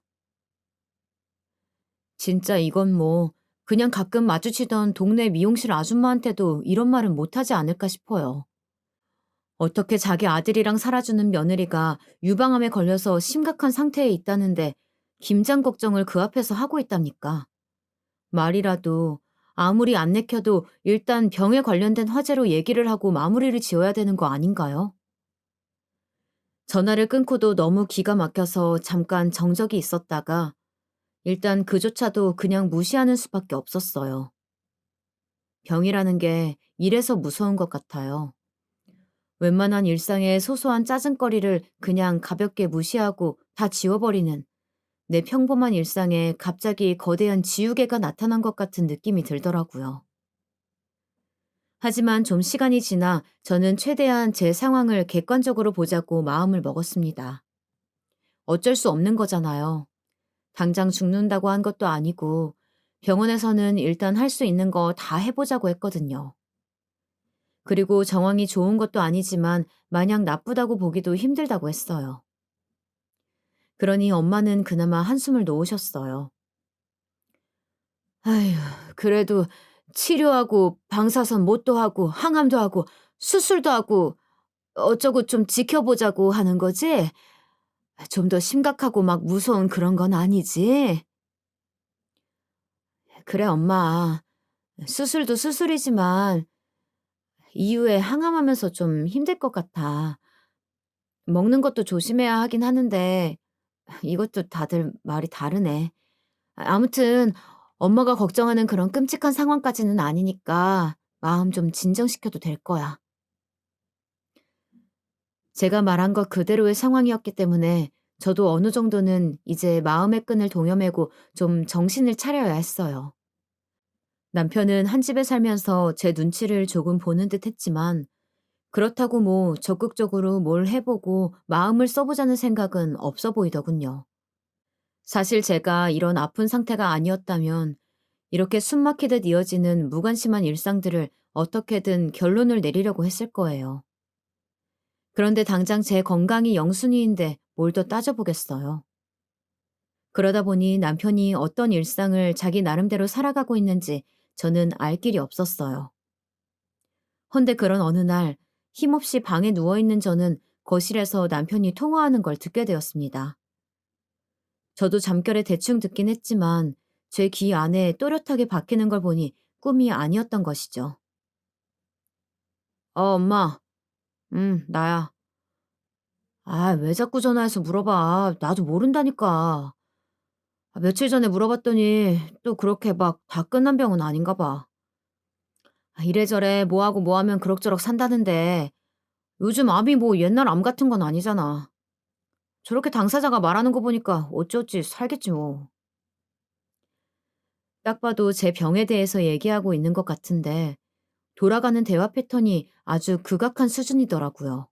진짜 이건 뭐 그냥 가끔 마주치던 동네 미용실 아줌마한테도 이런 말은 못하지 않을까 싶어요. 어떻게 자기 아들이랑 살아주는 며느리가 유방암에 걸려서 심각한 상태에 있다는데 김장 걱정을 그 앞에서 하고 있답니까? 말이라도 아무리 안 내켜도 일단 병에 관련된 화제로 얘기를 하고 마무리를 지어야 되는 거 아닌가요? 전화를 끊고도 너무 기가 막혀서 잠깐 정적이 있었다가 일단 그조차도 그냥 무시하는 수밖에 없었어요. 병이라는 게 이래서 무서운 것 같아요. 웬만한 일상의 소소한 짜증거리를 그냥 가볍게 무시하고 다 지워버리는 내 평범한 일상에 갑자기 거대한 지우개가 나타난 것 같은 느낌이 들더라고요. 하지만 좀 시간이 지나 저는 최대한 제 상황을 객관적으로 보자고 마음을 먹었습니다. 어쩔 수 없는 거잖아요. 당장 죽는다고 한 것도 아니고 병원에서는 일단 할 수 있는 거 다 해보자고 했거든요. 그리고 정황이 좋은 것도 아니지만 마냥 나쁘다고 보기도 힘들다고 했어요. 그러니 엄마는 그나마 한숨을 놓으셨어요. 아휴, 그래도 치료하고 방사선 못도 하고 항암도 하고 수술도 하고 어쩌고 좀 지켜보자고 하는 거지? 좀 더 심각하고 막 무서운 그런 건 아니지? 그래, 엄마. 수술도 수술이지만 이후에 항암하면서 좀 힘들 것 같아. 먹는 것도 조심해야 하긴 하는데 이것도 다들 말이 다르네. 아무튼 엄마가 걱정하는 그런 끔찍한 상황까지는 아니니까 마음 좀 진정시켜도 될 거야. 제가 말한 것 그대로의 상황이었기 때문에 저도 어느 정도는 이제 마음의 끈을 동여매고 좀 정신을 차려야 했어요. 남편은 한 집에 살면서 제 눈치를 조금 보는 듯 했지만 그렇다고 뭐 적극적으로 뭘 해보고 마음을 써보자는 생각은 없어 보이더군요. 사실 제가 이런 아픈 상태가 아니었다면 이렇게 숨막히듯 이어지는 무관심한 일상들을 어떻게든 결론을 내리려고 했을 거예요. 그런데 당장 제 건강이 영순위인데 뭘 더 따져보겠어요. 그러다 보니 남편이 어떤 일상을 자기 나름대로 살아가고 있는지 저는 알 길이 없었어요. 헌데 그런 어느 날 힘없이 방에 누워있는 저는 거실에서 남편이 통화하는 걸 듣게 되었습니다. 저도 잠결에 대충 듣긴 했지만 제 귀 안에 또렷하게 박히는 걸 보니 꿈이 아니었던 것이죠. 엄마. 나야. 아, 왜 자꾸 전화해서 물어봐. 나도 모른다니까. 며칠 전에 물어봤더니 또 그렇게 막 다 끝난 병은 아닌가 봐. 이래저래 뭐하고 뭐하면 그럭저럭 산다는데 요즘 암이 뭐 옛날 암 같은 건 아니잖아. 저렇게 당사자가 말하는 거 보니까 어찌어찌 살겠지 뭐. 딱 봐도 제 병에 대해서 얘기하고 있는 것 같은데 돌아가는 대화 패턴이 아주 극악한 수준이더라고요.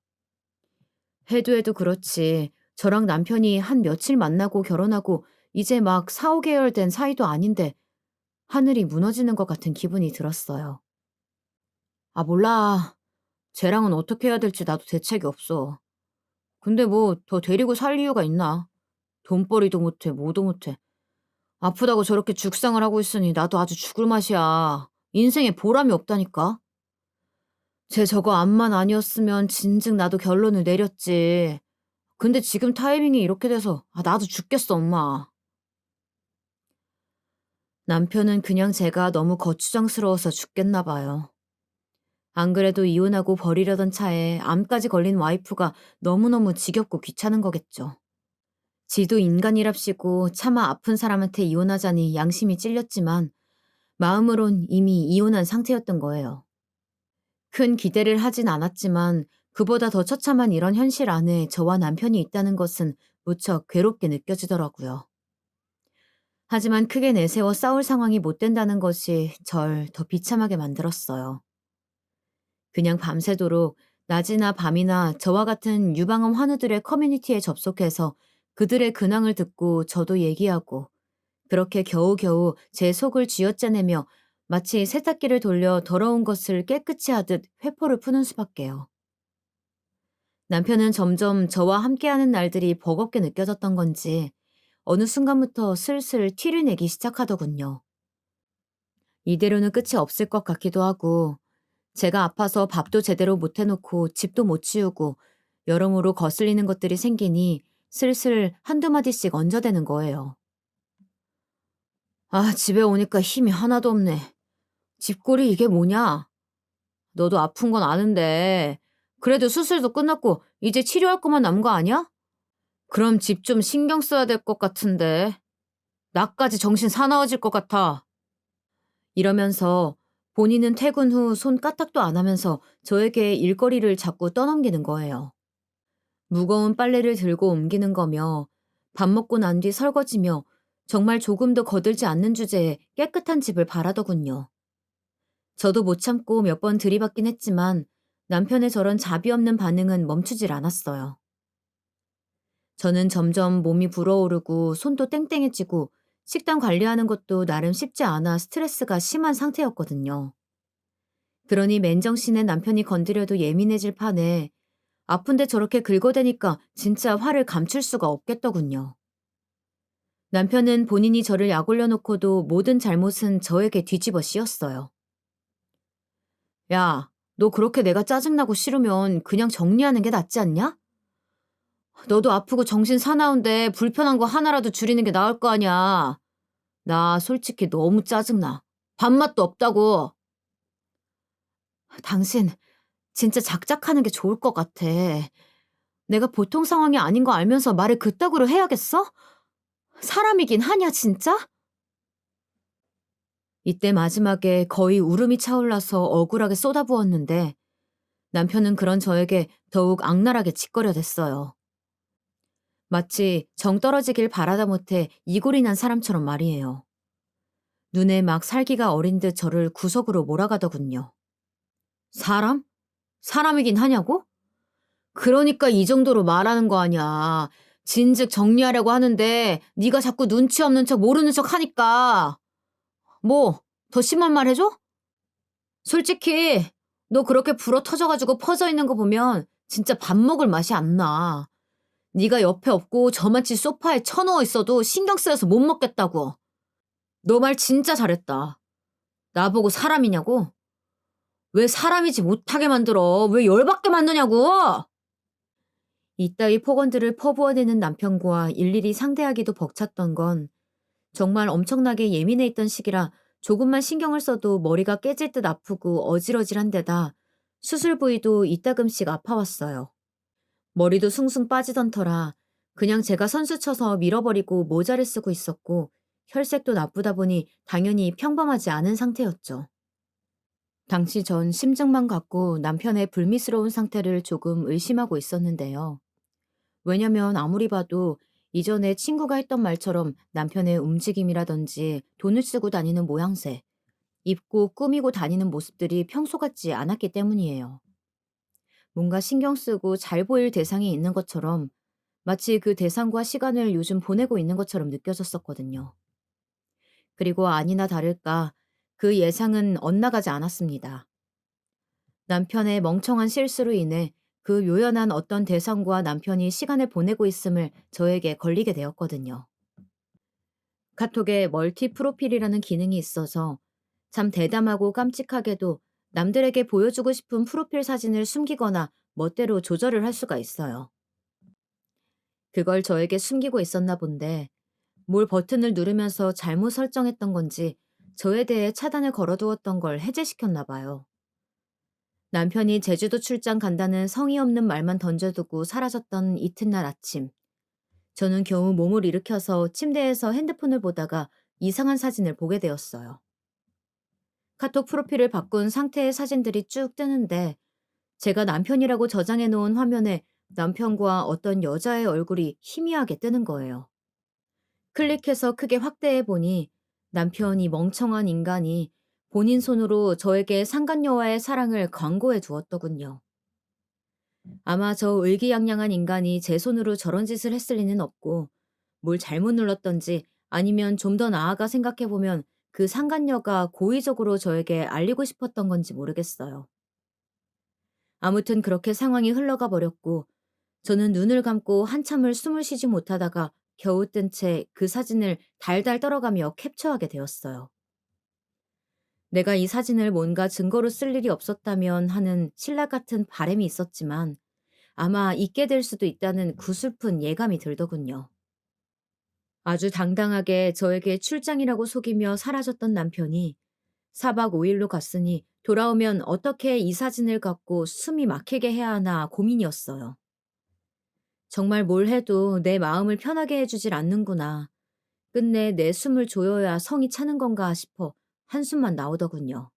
해도 해도 그렇지. 저랑 남편이 한 며칠 만나고 결혼하고 이제 막 4, 5개월 된 사이도 아닌데 하늘이 무너지는 것 같은 기분이 들었어요. 아, 몰라. 쟤랑은 어떻게 해야 될지 나도 대책이 없어. 근데 뭐 더 데리고 살 이유가 있나? 돈벌이도 못해, 뭐도 못해. 아프다고 저렇게 죽상을 하고 있으니 나도 아주 죽을 맛이야. 인생에 보람이 없다니까. 쟤 저거 암만 아니었으면 진즉 나도 결론을 내렸지. 근데 지금 타이밍이 이렇게 돼서 나도 죽겠어, 엄마. 남편은 그냥 제가 너무 거추장스러워서 죽겠나 봐요. 안 그래도 이혼하고 버리려던 차에 암까지 걸린 와이프가 너무너무 지겹고 귀찮은 거겠죠. 지도 인간이랍시고 차마 아픈 사람한테 이혼하자니 양심이 찔렸지만 마음으론 이미 이혼한 상태였던 거예요. 큰 기대를 하진 않았지만 그보다 더 처참한 이런 현실 안에 저와 남편이 있다는 것은 무척 괴롭게 느껴지더라고요. 하지만 크게 내세워 싸울 상황이 못 된다는 것이 절 더 비참하게 만들었어요. 그냥 밤새도록 낮이나 밤이나 저와 같은 유방암 환우들의 커뮤니티에 접속해서 그들의 근황을 듣고 저도 얘기하고 그렇게 겨우겨우 제 속을 쥐어짜내며 마치 세탁기를 돌려 더러운 것을 깨끗이 하듯 회포를 푸는 수밖에요. 남편은 점점 저와 함께하는 날들이 버겁게 느껴졌던 건지 어느 순간부터 슬슬 티를 내기 시작하더군요. 이대로는 끝이 없을 것 같기도 하고 제가 아파서 밥도 제대로 못 해놓고 집도 못 치우고 여러모로 거슬리는 것들이 생기니 슬슬 한두 마디씩 얹어대는 거예요. 집에 오니까 힘이 하나도 없네. 집골이 이게 뭐냐? 너도 아픈 건 아는데 그래도 수술도 끝났고 이제 치료할 것만 남은 거 아니야? 그럼 집 좀 신경 써야 될 것 같은데. 나까지 정신 사나워질 것 같아. 이러면서 본인은 퇴근 후 손 까딱도 안 하면서 저에게 일거리를 자꾸 떠넘기는 거예요. 무거운 빨래를 들고 옮기는 거며 밥 먹고 난 뒤 설거지며 정말 조금도 거들지 않는 주제에 깨끗한 집을 바라더군요. 저도 못 참고 몇 번 들이받긴 했지만 남편의 저런 자비 없는 반응은 멈추질 않았어요. 저는 점점 몸이 불어오르고 손도 땡땡해지고 식단 관리하는 것도 나름 쉽지 않아 스트레스가 심한 상태였거든요. 그러니 맨정신에 남편이 건드려도 예민해질 판에 아픈데 저렇게 긁어대니까 진짜 화를 감출 수가 없겠더군요. 남편은 본인이 저를 약 올려놓고도 모든 잘못은 저에게 뒤집어 씌웠어요. 야, 너 그렇게 내가 짜증나고 싫으면 그냥 정리하는 게 낫지 않냐? 너도 아프고 정신 사나운데 불편한 거 하나라도 줄이는 게 나을 거 아니야. 나 솔직히 너무 짜증나. 밥맛도 없다고. 당신 진짜 작작하는 게 좋을 것 같아. 내가 보통 상황이 아닌 거 알면서 말을 그따구로 해야겠어? 사람이긴 하냐 진짜? 이때 마지막에 거의 울음이 차올라서 억울하게 쏟아부었는데 남편은 그런 저에게 더욱 악랄하게 짓거려댔어요. 마치 정 떨어지길 바라다 못해 이골이 난 사람처럼 말이에요. 눈에 막 살기가 어린 듯 저를 구석으로 몰아가더군요. 사람? 사람이긴 하냐고? 그러니까 이 정도로 말하는 거 아니야. 진즉 정리하려고 하는데 네가 자꾸 눈치 없는 척 모르는 척 하니까. 뭐, 더 심한 말 해줘? 솔직히 너 그렇게 불어 터져가지고 퍼져 있는 거 보면 진짜 밥 먹을 맛이 안 나. 네가 옆에 없고 저만치 소파에 쳐누워 있어도 신경 쓰여서 못 먹겠다고. 너 말 진짜 잘했다. 나보고 사람이냐고? 왜 사람이지 못하게 만들어? 왜 열받게 만드냐고? 이따위 폭언들을 퍼부어대는 남편과 일일이 상대하기도 벅찼던 건 정말 엄청나게 예민해 있던 시기라 조금만 신경을 써도 머리가 깨질 듯 아프고 어질어질한 데다 수술 부위도 이따금씩 아파왔어요. 머리도 숭숭 빠지던 터라 그냥 제가 선수 쳐서 밀어버리고 모자를 쓰고 있었고 혈색도 나쁘다 보니 당연히 평범하지 않은 상태였죠. 당시 전 심증만 갖고 남편의 불미스러운 상태를 조금 의심하고 있었는데요. 왜냐면 아무리 봐도 이전에 친구가 했던 말처럼 남편의 움직임이라든지 돈을 쓰고 다니는 모양새, 입고 꾸미고 다니는 모습들이 평소 같지 않았기 때문이에요. 뭔가 신경 쓰고 잘 보일 대상이 있는 것처럼 마치 그 대상과 시간을 요즘 보내고 있는 것처럼 느껴졌었거든요. 그리고 아니나 다를까 그 예상은 엇나가지 않았습니다. 남편의 멍청한 실수로 인해 그 요연한 어떤 대상과 남편이 시간을 보내고 있음을 저에게 걸리게 되었거든요. 카톡에 멀티 프로필이라는 기능이 있어서 참 대담하고 깜찍하게도 남들에게 보여주고 싶은 프로필 사진을 숨기거나 멋대로 조절을 할 수가 있어요. 그걸 저에게 숨기고 있었나 본데 뭘 버튼을 누르면서 잘못 설정했던 건지 저에 대해 차단을 걸어두었던 걸 해제시켰나 봐요. 남편이 제주도 출장 간다는 성의 없는 말만 던져두고 사라졌던 이튿날 아침, 저는 겨우 몸을 일으켜서 침대에서 핸드폰을 보다가 이상한 사진을 보게 되었어요. 카톡 프로필을 바꾼 상태의 사진들이 쭉 뜨는데 제가 남편이라고 저장해 놓은 화면에 남편과 어떤 여자의 얼굴이 희미하게 뜨는 거예요. 클릭해서 크게 확대해 보니 남편이 멍청한 인간이 본인 손으로 저에게 상간녀와의 사랑을 광고해 두었더군요. 아마 저 의기양양한 인간이 제 손으로 저런 짓을 했을 리는 없고 뭘 잘못 눌렀던지 아니면 좀 더 나아가 생각해 보면 그 상간녀가 고의적으로 저에게 알리고 싶었던 건지 모르겠어요. 아무튼 그렇게 상황이 흘러가 버렸고 저는 눈을 감고 한참을 숨을 쉬지 못하다가 겨우 뜬 채 그 사진을 달달 떨어가며 캡처하게 되었어요. 내가 이 사진을 뭔가 증거로 쓸 일이 없었다면 하는 신라 같은 바람이 있었지만 아마 있게 될 수도 있다는 구슬픈 예감이 들더군요. 아주 당당하게 저에게 출장이라고 속이며 사라졌던 남편이 4박 5일로 갔으니 돌아오면 어떻게 이 사진을 갖고 숨이 막히게 해야 하나 고민이었어요. 정말 뭘 해도 내 마음을 편하게 해주질 않는구나. 끝내 내 숨을 조여야 성이 차는 건가 싶어 한숨만 나오더군요.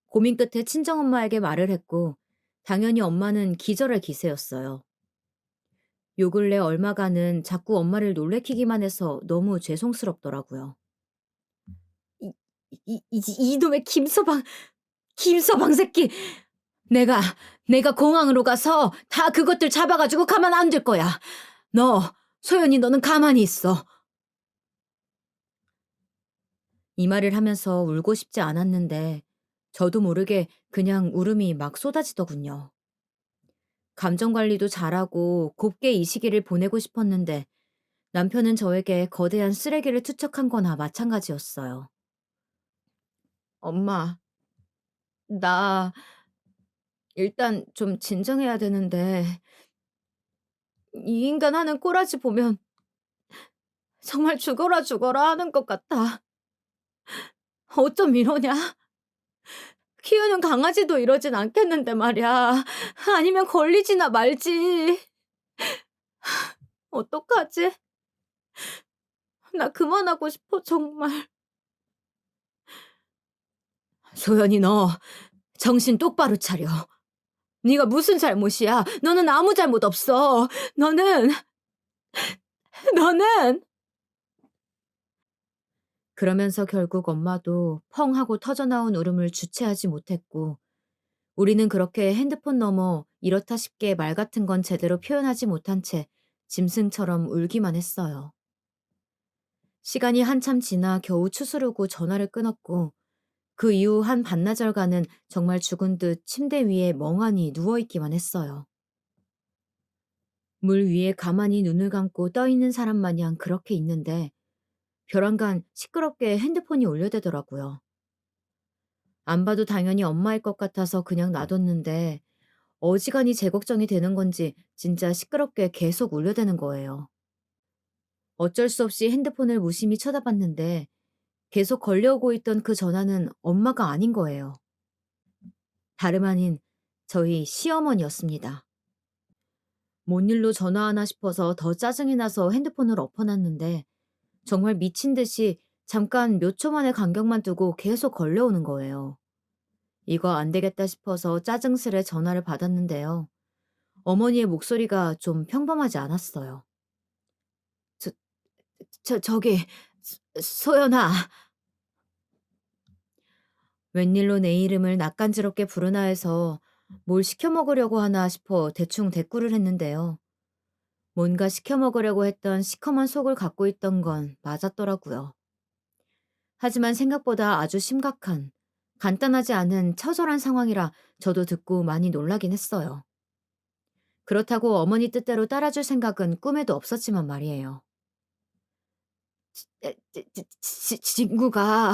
고민 끝에 친정엄마에게 말을 했고 당연히 엄마는 기절할 기세였어요. 요 근래 얼마간은 자꾸 엄마를 놀래키기만 해서 너무 죄송스럽더라고요. 이, 이놈의 김서방 새끼! 내가, 내가 공항으로 가서 다 그것들 잡아가지고 가만 안 둘 거야. 소연이 너는 가만히 있어. 이 말을 하면서 울고 싶지 않았는데 저도 모르게 그냥 울음이 막 쏟아지더군요. 감정 관리도 잘하고 곱게 이 시기를 보내고 싶었는데 남편은 저에게 거대한 쓰레기를 투척한 거나 마찬가지였어요. 엄마, 나 일단 좀 진정해야 되는데 이 인간 하는 꼬라지 보면 정말 죽어라 죽어라 하는 것 같아. 어쩜 이러냐? 키우는 강아지도 이러진 않겠는데 말이야. 아니면 걸리지나 말지. 어떡하지? 나 그만하고 싶어 정말. 소연이 너 정신 똑바로 차려. 네가 무슨 잘못이야? 너는 아무 잘못 없어. 너는 그러면서 결국 엄마도 펑 하고 터져나온 울음을 주체하지 못했고 우리는 그렇게 핸드폰 너머 이렇다 싶게 말 같은 건 제대로 표현하지 못한 채 짐승처럼 울기만 했어요. 시간이 한참 지나 겨우 추스르고 전화를 끊었고 그 이후 한 반나절간은 정말 죽은 듯 침대 위에 멍하니 누워있기만 했어요. 물 위에 가만히 눈을 감고 떠있는 사람 마냥 그렇게 있는데 벼랑간 시끄럽게 핸드폰이 울려대더라고요. 안 봐도 당연히 엄마일 것 같아서 그냥 놔뒀는데 어지간히 제 걱정이 되는 건지 진짜 시끄럽게 계속 울려대는 거예요. 어쩔 수 없이 핸드폰을 무심히 쳐다봤는데 계속 걸려오고 있던 그 전화는 엄마가 아닌 거예요. 다름 아닌 저희 시어머니였습니다. 뭔 일로 전화하나 싶어서 더 짜증이 나서 핸드폰을 엎어놨는데 정말 미친 듯이 잠깐 몇 초 만의 간격만 두고 계속 걸려오는 거예요. 이거 안 되겠다 싶어서 짜증스레 전화를 받았는데요. 어머니의 목소리가 좀 평범하지 않았어요. 저, 저기, 소연아. 웬일로 내 이름을 낯간지럽게 부르나 해서 뭘 시켜 먹으려고 하나 싶어 대충 대꾸를 했는데요. 뭔가 시켜 먹으려고 했던 시커먼 속을 갖고 있던 건 맞았더라고요. 하지만 생각보다 아주 심각한, 간단하지 않은 처절한 상황이라 저도 듣고 많이 놀라긴 했어요. 그렇다고 어머니 뜻대로 따라줄 생각은 꿈에도 없었지만 말이에요. 친구가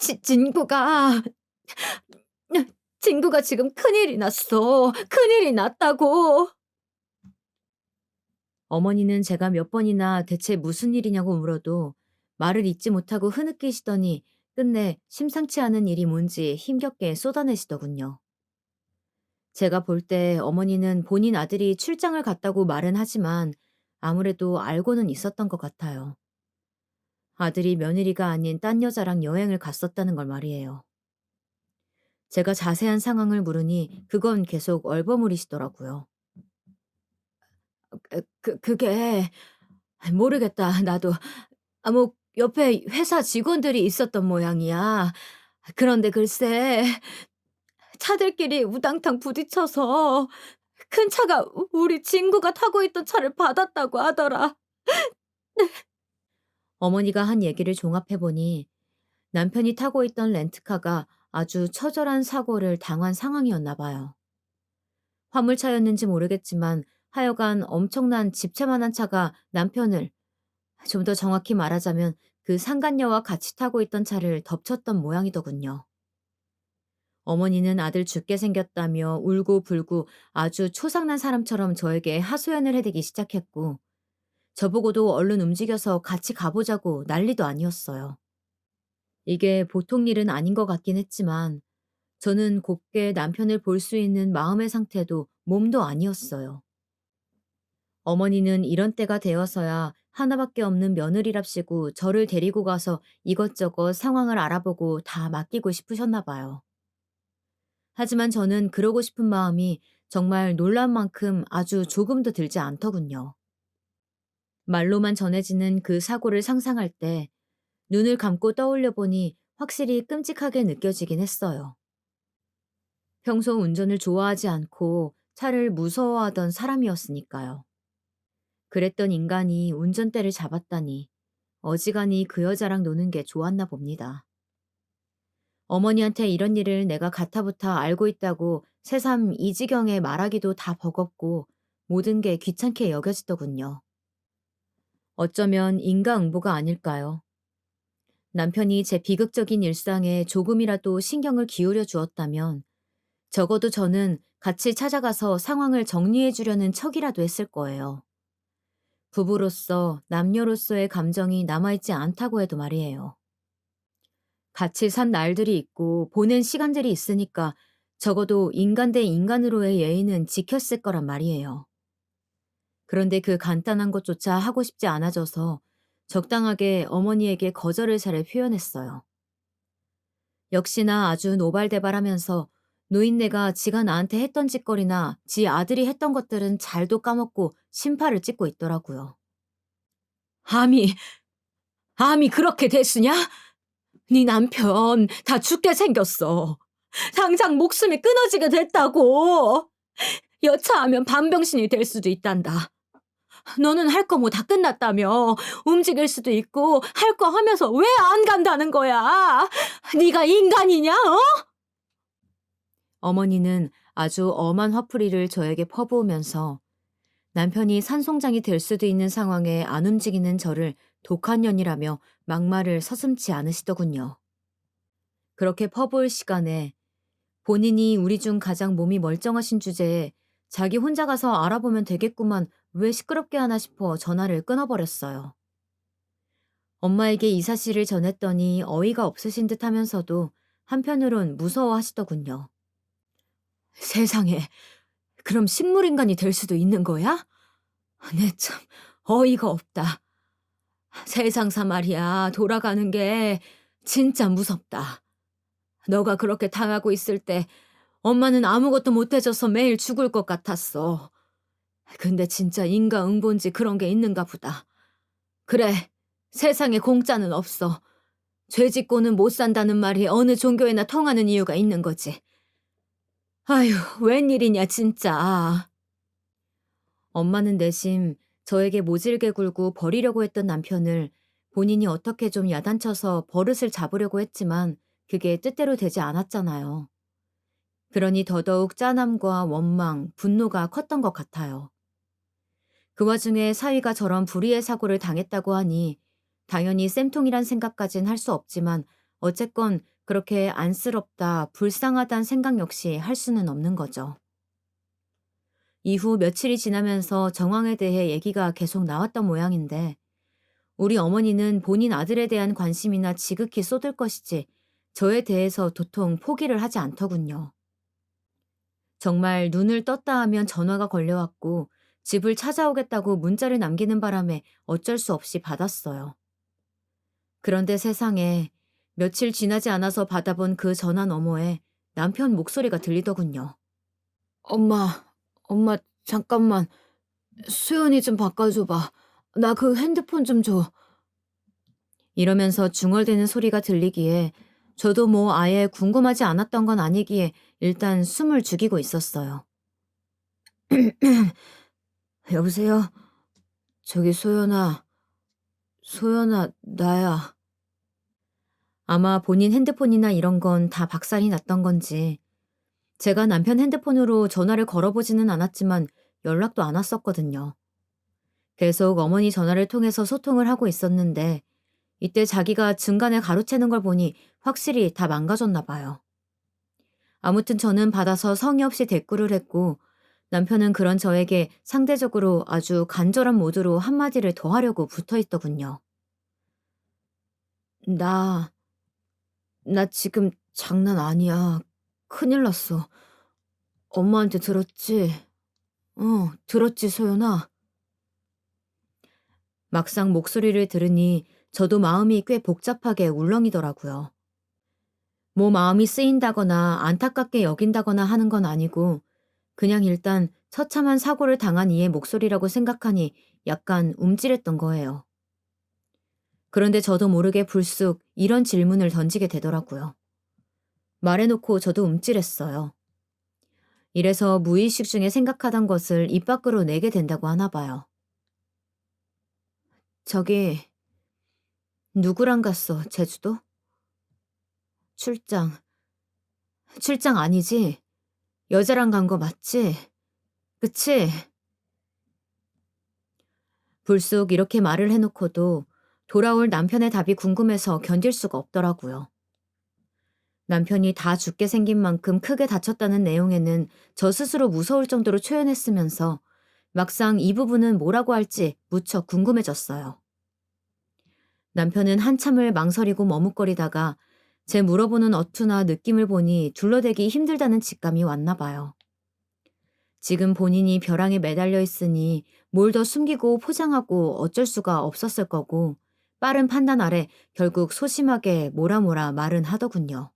진구가 진구가 지금 큰일이 났어. 큰일이 났다고. 어머니는 제가 몇 번이나 대체 무슨 일이냐고 물어도 말을 잇지 못하고 흐느끼시더니 끝내 심상치 않은 일이 뭔지 힘겹게 쏟아내시더군요. 제가 볼 때 어머니는 본인 아들이 출장을 갔다고 말은 하지만 아무래도 알고는 있었던 것 같아요. 아들이 며느리가 아닌 딴 여자랑 여행을 갔었다는 걸 말이에요. 제가 자세한 상황을 물으니 그건 계속 얼버무리시더라고요. 그게 모르겠다. 나도 뭐 옆에 회사 직원들이 있었던 모양이야. 그런데 글쎄 차들끼리 우당탕 부딪혀서 큰 차가 우리 친구가 타고 있던 차를 받았다고 하더라. 어머니가 한 얘기를 종합해 보니 남편이 타고 있던 렌트카가 아주 처절한 사고를 당한 상황이었나 봐요. 화물차였는지 모르겠지만 하여간 엄청난 집채만한 차가 남편을, 좀 더 정확히 말하자면 그 상간녀와 같이 타고 있던 차를 덮쳤던 모양이더군요. 어머니는 아들 죽게 생겼다며 울고불고 아주 초상난 사람처럼 저에게 하소연을 해대기 시작했고, 저보고도 얼른 움직여서 같이 가보자고 난리도 아니었어요. 이게 보통 일은 아닌 것 같긴 했지만 저는 곱게 남편을 볼 수 있는 마음의 상태도 몸도 아니었어요. 어머니는 이런 때가 되어서야 하나밖에 없는 며느리랍시고 저를 데리고 가서 이것저것 상황을 알아보고 다 맡기고 싶으셨나 봐요. 하지만 저는 그러고 싶은 마음이 정말 놀란 만큼 아주 조금도 들지 않더군요. 말로만 전해지는 그 사고를 상상할 때 눈을 감고 떠올려 보니 확실히 끔찍하게 느껴지긴 했어요. 평소 운전을 좋아하지 않고 차를 무서워하던 사람이었으니까요. 그랬던 인간이 운전대를 잡았다니 어지간히 그 여자랑 노는 게 좋았나 봅니다. 어머니한테 이런 일을 내가 가타부타 알고 있다고 새삼 이 지경에 말하기도 다 버겁고 모든 게 귀찮게 여겨지더군요. 어쩌면 인과응보가 아닐까요? 남편이 제 비극적인 일상에 조금이라도 신경을 기울여 주었다면 적어도 저는 같이 찾아가서 상황을 정리해 주려는 척이라도 했을 거예요. 부부로서 남녀로서의 감정이 남아있지 않다고 해도 말이에요. 같이 산 날들이 있고 보낸 시간들이 있으니까 적어도 인간 대 인간으로의 예의는 지켰을 거란 말이에요. 그런데 그 간단한 것조차 하고 싶지 않아져서 적당하게 어머니에게 거절의 사를 표현했어요. 역시나 아주 노발대발하면서 노인네가 지가 나한테 했던 짓거리나 지 아들이 했던 것들은 잘도 까먹고 심파를 찍고 있더라고요. 암이, 암이 그렇게 됐으냐? 네 남편 다 죽게 생겼어. 당장 목숨이 끊어지게 됐다고. 여차하면 반병신이 될 수도 있단다. 너는 할 거 뭐 다 끝났다며. 움직일 수도 있고 할 거 하면서 왜 안 간다는 거야? 네가 인간이냐? 어? 어머니는 아주 엄한 화풀이를 저에게 퍼부으면서 남편이 산송장이 될 수도 있는 상황에 안 움직이는 저를 독한 년이라며 막말을 서슴지 않으시더군요. 그렇게 퍼부을 시간에 본인이 우리 중 가장 몸이 멀쩡하신 주제에 자기 혼자 가서 알아보면 되겠구만 왜 시끄럽게 하나 싶어 전화를 끊어버렸어요. 엄마에게 이 사실을 전했더니 어이가 없으신 듯 하면서도 한편으론 무서워하시더군요. 세상에, 그럼 식물인간이 될 수도 있는 거야? 내 참 어이가 없다. 세상사 말이야 돌아가는 게 진짜 무섭다. 너가 그렇게 당하고 있을 때 엄마는 아무것도 못해줘서 매일 죽을 것 같았어. 근데 진짜 인과응보인지 그런 게 있는가 보다. 그래, 세상에 공짜는 없어. 죄 짓고는 못 산다는 말이 어느 종교에나 통하는 이유가 있는 거지. 아휴, 웬일이냐 진짜. 엄마는 내심 저에게 모질게 굴고 버리려고 했던 남편을 본인이 어떻게 좀 야단쳐서 버릇을 잡으려고 했지만 그게 뜻대로 되지 않았잖아요. 그러니 더더욱 짠함과 원망, 분노가 컸던 것 같아요. 그 와중에 사위가 저런 불의의 사고를 당했다고 하니 당연히 쌤통이란 생각까진 할 수 없지만 어쨌건 그렇게 안쓰럽다, 불쌍하다는 생각 역시 할 수는 없는 거죠. 이후 며칠이 지나면서 정황에 대해 얘기가 계속 나왔던 모양인데 우리 어머니는 본인 아들에 대한 관심이나 지극히 쏟을 것이지 저에 대해서 도통 포기를 하지 않더군요. 정말 눈을 떴다 하면 전화가 걸려왔고 집을 찾아오겠다고 문자를 남기는 바람에 어쩔 수 없이 받았어요. 그런데 세상에 며칠 지나지 않아서 받아본 그 전화 너머에 남편 목소리가 들리더군요. 엄마, 엄마, 잠깐만. 수연이 좀 바꿔줘봐. 나 그 핸드폰 좀 줘. 이러면서 중얼대는 소리가 들리기에 저도 뭐 아예 궁금하지 않았던 건 아니기에 일단 숨을 죽이고 있었어요. 여보세요? 저기 소연아, 소연아, 나야. 아마 본인 핸드폰이나 이런 건 다 박살이 났던 건지 제가 남편 핸드폰으로 전화를 걸어보지는 않았지만 연락도 안 왔었거든요. 계속 어머니 전화를 통해서 소통을 하고 있었는데 이때 자기가 중간에 가로채는 걸 보니 확실히 다 망가졌나 봐요. 아무튼 저는 받아서 성의 없이 대꾸를 했고 남편은 그런 저에게 상대적으로 아주 간절한 모드로 한마디를 더 하려고 붙어 있더군요. 나, 나 지금 장난 아니야. 큰일 났어. 엄마한테 들었지? 들었지, 소연아? 막상 목소리를 들으니 저도 마음이 꽤 복잡하게 울렁이더라고요. 뭐 마음이 쓰인다거나 안타깝게 여긴다거나 하는 건 아니고 그냥 일단 처참한 사고를 당한 이의 목소리라고 생각하니 약간 움찔했던 거예요. 그런데 저도 모르게 불쑥 이런 질문을 던지게 되더라고요. 말해놓고 저도 움찔했어요. 이래서 무의식 중에 생각하던 것을 입 밖으로 내게 된다고 하나 봐요. 저기, 누구랑 갔어, 제주도? 출장. 출장 아니지? 여자랑 간 거 맞지? 그치? 불쑥 이렇게 말을 해놓고도 돌아올 남편의 답이 궁금해서 견딜 수가 없더라고요. 남편이 다 죽게 생긴 만큼 크게 다쳤다는 내용에는 저 스스로 무서울 정도로 초연했으면서 막상 이 부분은 뭐라고 할지 무척 궁금해졌어요. 남편은 한참을 망설이고 머뭇거리다가 제 물어보는 어투나 느낌을 보니 둘러대기 힘들다는 직감이 왔나 봐요. 지금 본인이 벼랑에 매달려 있으니 뭘 더 숨기고 포장하고 어쩔 수가 없었을 거고 빠른 판단 아래 결국 소심하게 뭐라 말은 하더군요.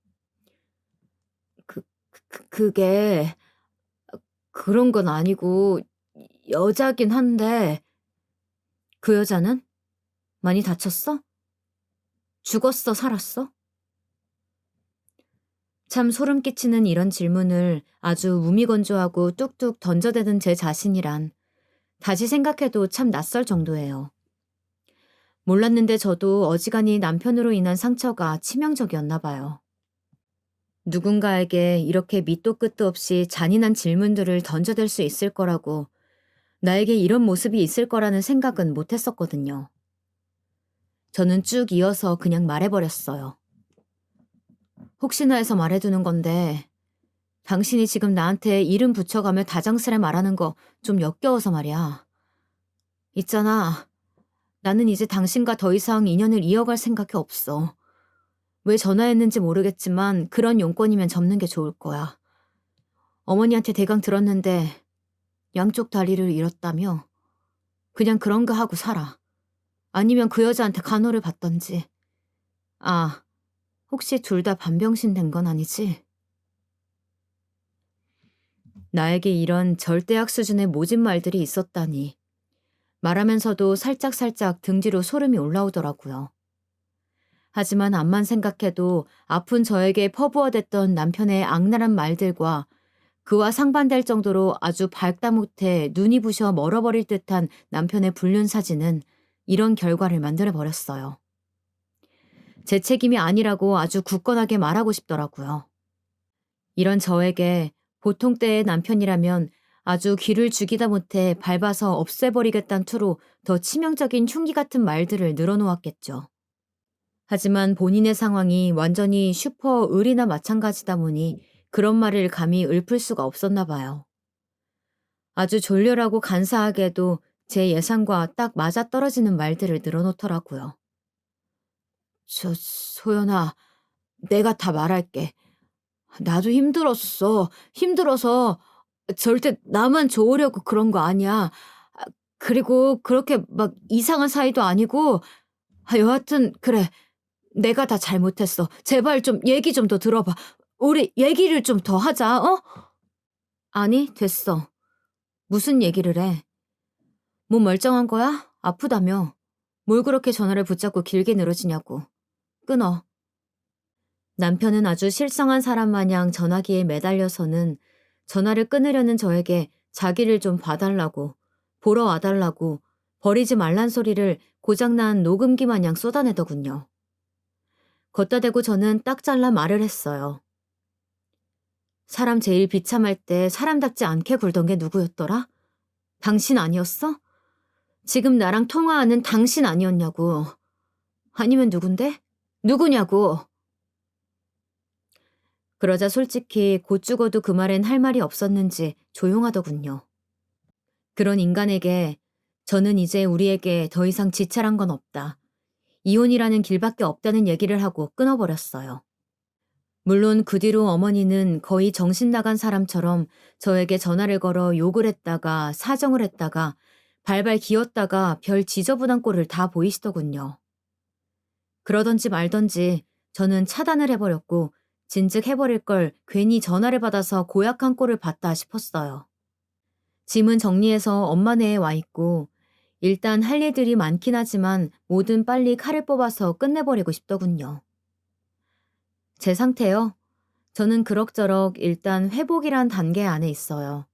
그, 그게 그런 건 아니고 여자긴 한데 그 여자는? 많이 다쳤어? 죽었어, 살았어? 참 소름 끼치는 이런 질문을 아주 무미건조하고 뚝뚝 던져대는 제 자신이란 다시 생각해도 참 낯설 정도예요. 몰랐는데 저도 어지간히 남편으로 인한 상처가 치명적이었나 봐요. 누군가에게 이렇게 밑도 끝도 없이 잔인한 질문들을 던져댈 수 있을 거라고 나에게 이런 모습이 있을 거라는 생각은 못 했었거든요. 저는 쭉 이어서 그냥 말해버렸어요. 혹시나 해서 말해두는 건데 당신이 지금 나한테 이름 붙여가며 다장스레 말하는 거 좀 역겨워서 말이야. 있잖아. 나는 이제 당신과 더 이상 인연을 이어갈 생각이 없어. 왜 전화했는지 모르겠지만 그런 용건이면 접는 게 좋을 거야. 어머니한테 대강 들었는데 양쪽 다리를 잃었다며? 그냥 그런가 하고 살아. 아니면 그 여자한테 간호를 받던지. 아, 혹시 둘 다 반병신 된 건 아니지? 나에게 이런 절대악 수준의 모진 말들이 있었다니. 말하면서도 살짝살짝 등 뒤로 소름이 올라오더라고요. 하지만 암만 생각해도 아픈 저에게 퍼부어댔던 남편의 악랄한 말들과 그와 상반될 정도로 아주 밝다 못해 눈이 부셔 멀어버릴 듯한 남편의 불륜 사진은 이런 결과를 만들어버렸어요. 제 책임이 아니라고 아주 굳건하게 말하고 싶더라고요. 이런 저에게 보통 때의 남편이라면 아주 귀를 죽이다 못해 밟아서 없애버리겠다는 투로 더 치명적인 흉기 같은 말들을 늘어놓았겠죠. 하지만 본인의 상황이 완전히 슈퍼 을이나 마찬가지다 보니 그런 말을 감히 읊을 수가 없었나 봐요. 아주 졸렬하고 간사하게도 제 예상과 딱 맞아떨어지는 말들을 늘어놓더라고요. 소연아, 내가 다 말할게. 나도 힘들었어. 힘들어서 절대 나만 좋으려고 그런 거 아니야. 그리고 그렇게 막 이상한 사이도 아니고, 여하튼 그래. 내가 다 잘못했어. 제발 좀 얘기 좀 더 들어봐. 우리 얘기를 좀 더 하자, 어? 아니, 됐어. 무슨 얘기를 해? 몸 멀쩡한 거야? 아프다며. 뭘 그렇게 전화를 붙잡고 길게 늘어지냐고. 끊어. 남편은 아주 실성한 사람 마냥 전화기에 매달려서는 전화를 끊으려는 저에게 자기를 좀 봐달라고, 보러 와달라고, 버리지 말란 소리를 고장난 녹음기 마냥 쏟아내더군요. 걷다 대고 저는 딱 잘라 말을 했어요. 사람 제일 비참할 때 사람답지 않게 굴던 게 누구였더라? 당신 아니었어? 지금 나랑 통화하는 당신 아니었냐고. 아니면 누군데? 누구냐고. 그러자 솔직히 곧 죽어도 그 말엔 할 말이 없었는지 조용하더군요. 그런 인간에게 저는 이제 우리에게 더 이상 지체란 건 없다. 이혼이라는 길밖에 없다는 얘기를 하고 끊어버렸어요. 물론 그 뒤로 어머니는 거의 정신 나간 사람처럼 저에게 전화를 걸어 욕을 했다가 사정을 했다가 발발 기었다가 별 지저분한 꼴을 다 보이시더군요. 그러던지 말던지 저는 차단을 해버렸고 진즉 해버릴 걸 괜히 전화를 받아서 고약한 꼴을 봤다 싶었어요. 짐은 정리해서 엄마네에 와 있고 일단 할 일들이 많긴 하지만 뭐든 빨리 칼을 뽑아서 끝내버리고 싶더군요. 제 상태요? 저는 그럭저럭 일단 회복이란 단계 안에 있어요.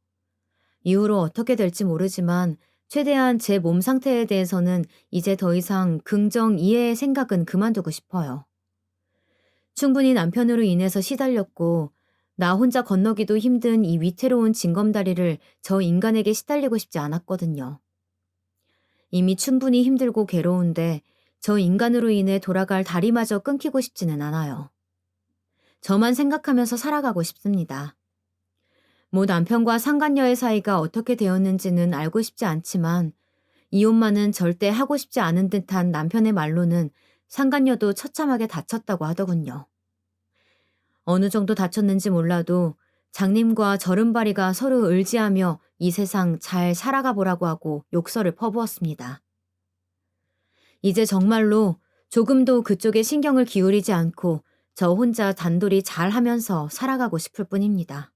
이후로 어떻게 될지 모르지만 최대한 제 몸 상태에 대해서는 이제 더 이상 긍정 이해의 생각은 그만두고 싶어요. 충분히 남편으로 인해서 시달렸고 나 혼자 건너기도 힘든 이 위태로운 징검다리를 저 인간에게 시달리고 싶지 않았거든요. 이미 충분히 힘들고 괴로운데 저 인간으로 인해 돌아갈 다리마저 끊기고 싶지는 않아요. 저만 생각하면서 살아가고 싶습니다. 뭐 남편과 상간녀의 사이가 어떻게 되었는지는 알고 싶지 않지만 이혼만은 절대 하고 싶지 않은 듯한 남편의 말로는 상간녀도 처참하게 다쳤다고 하더군요. 어느 정도 다쳤는지 몰라도 장님과 절음발이가 서로 의지하며 이 세상 잘 살아가 보라고 하고 욕설을 퍼부었습니다. 이제 정말로 조금도 그쪽에 신경을 기울이지 않고 저 혼자 단돌이 잘 하면서 살아가고 싶을 뿐입니다.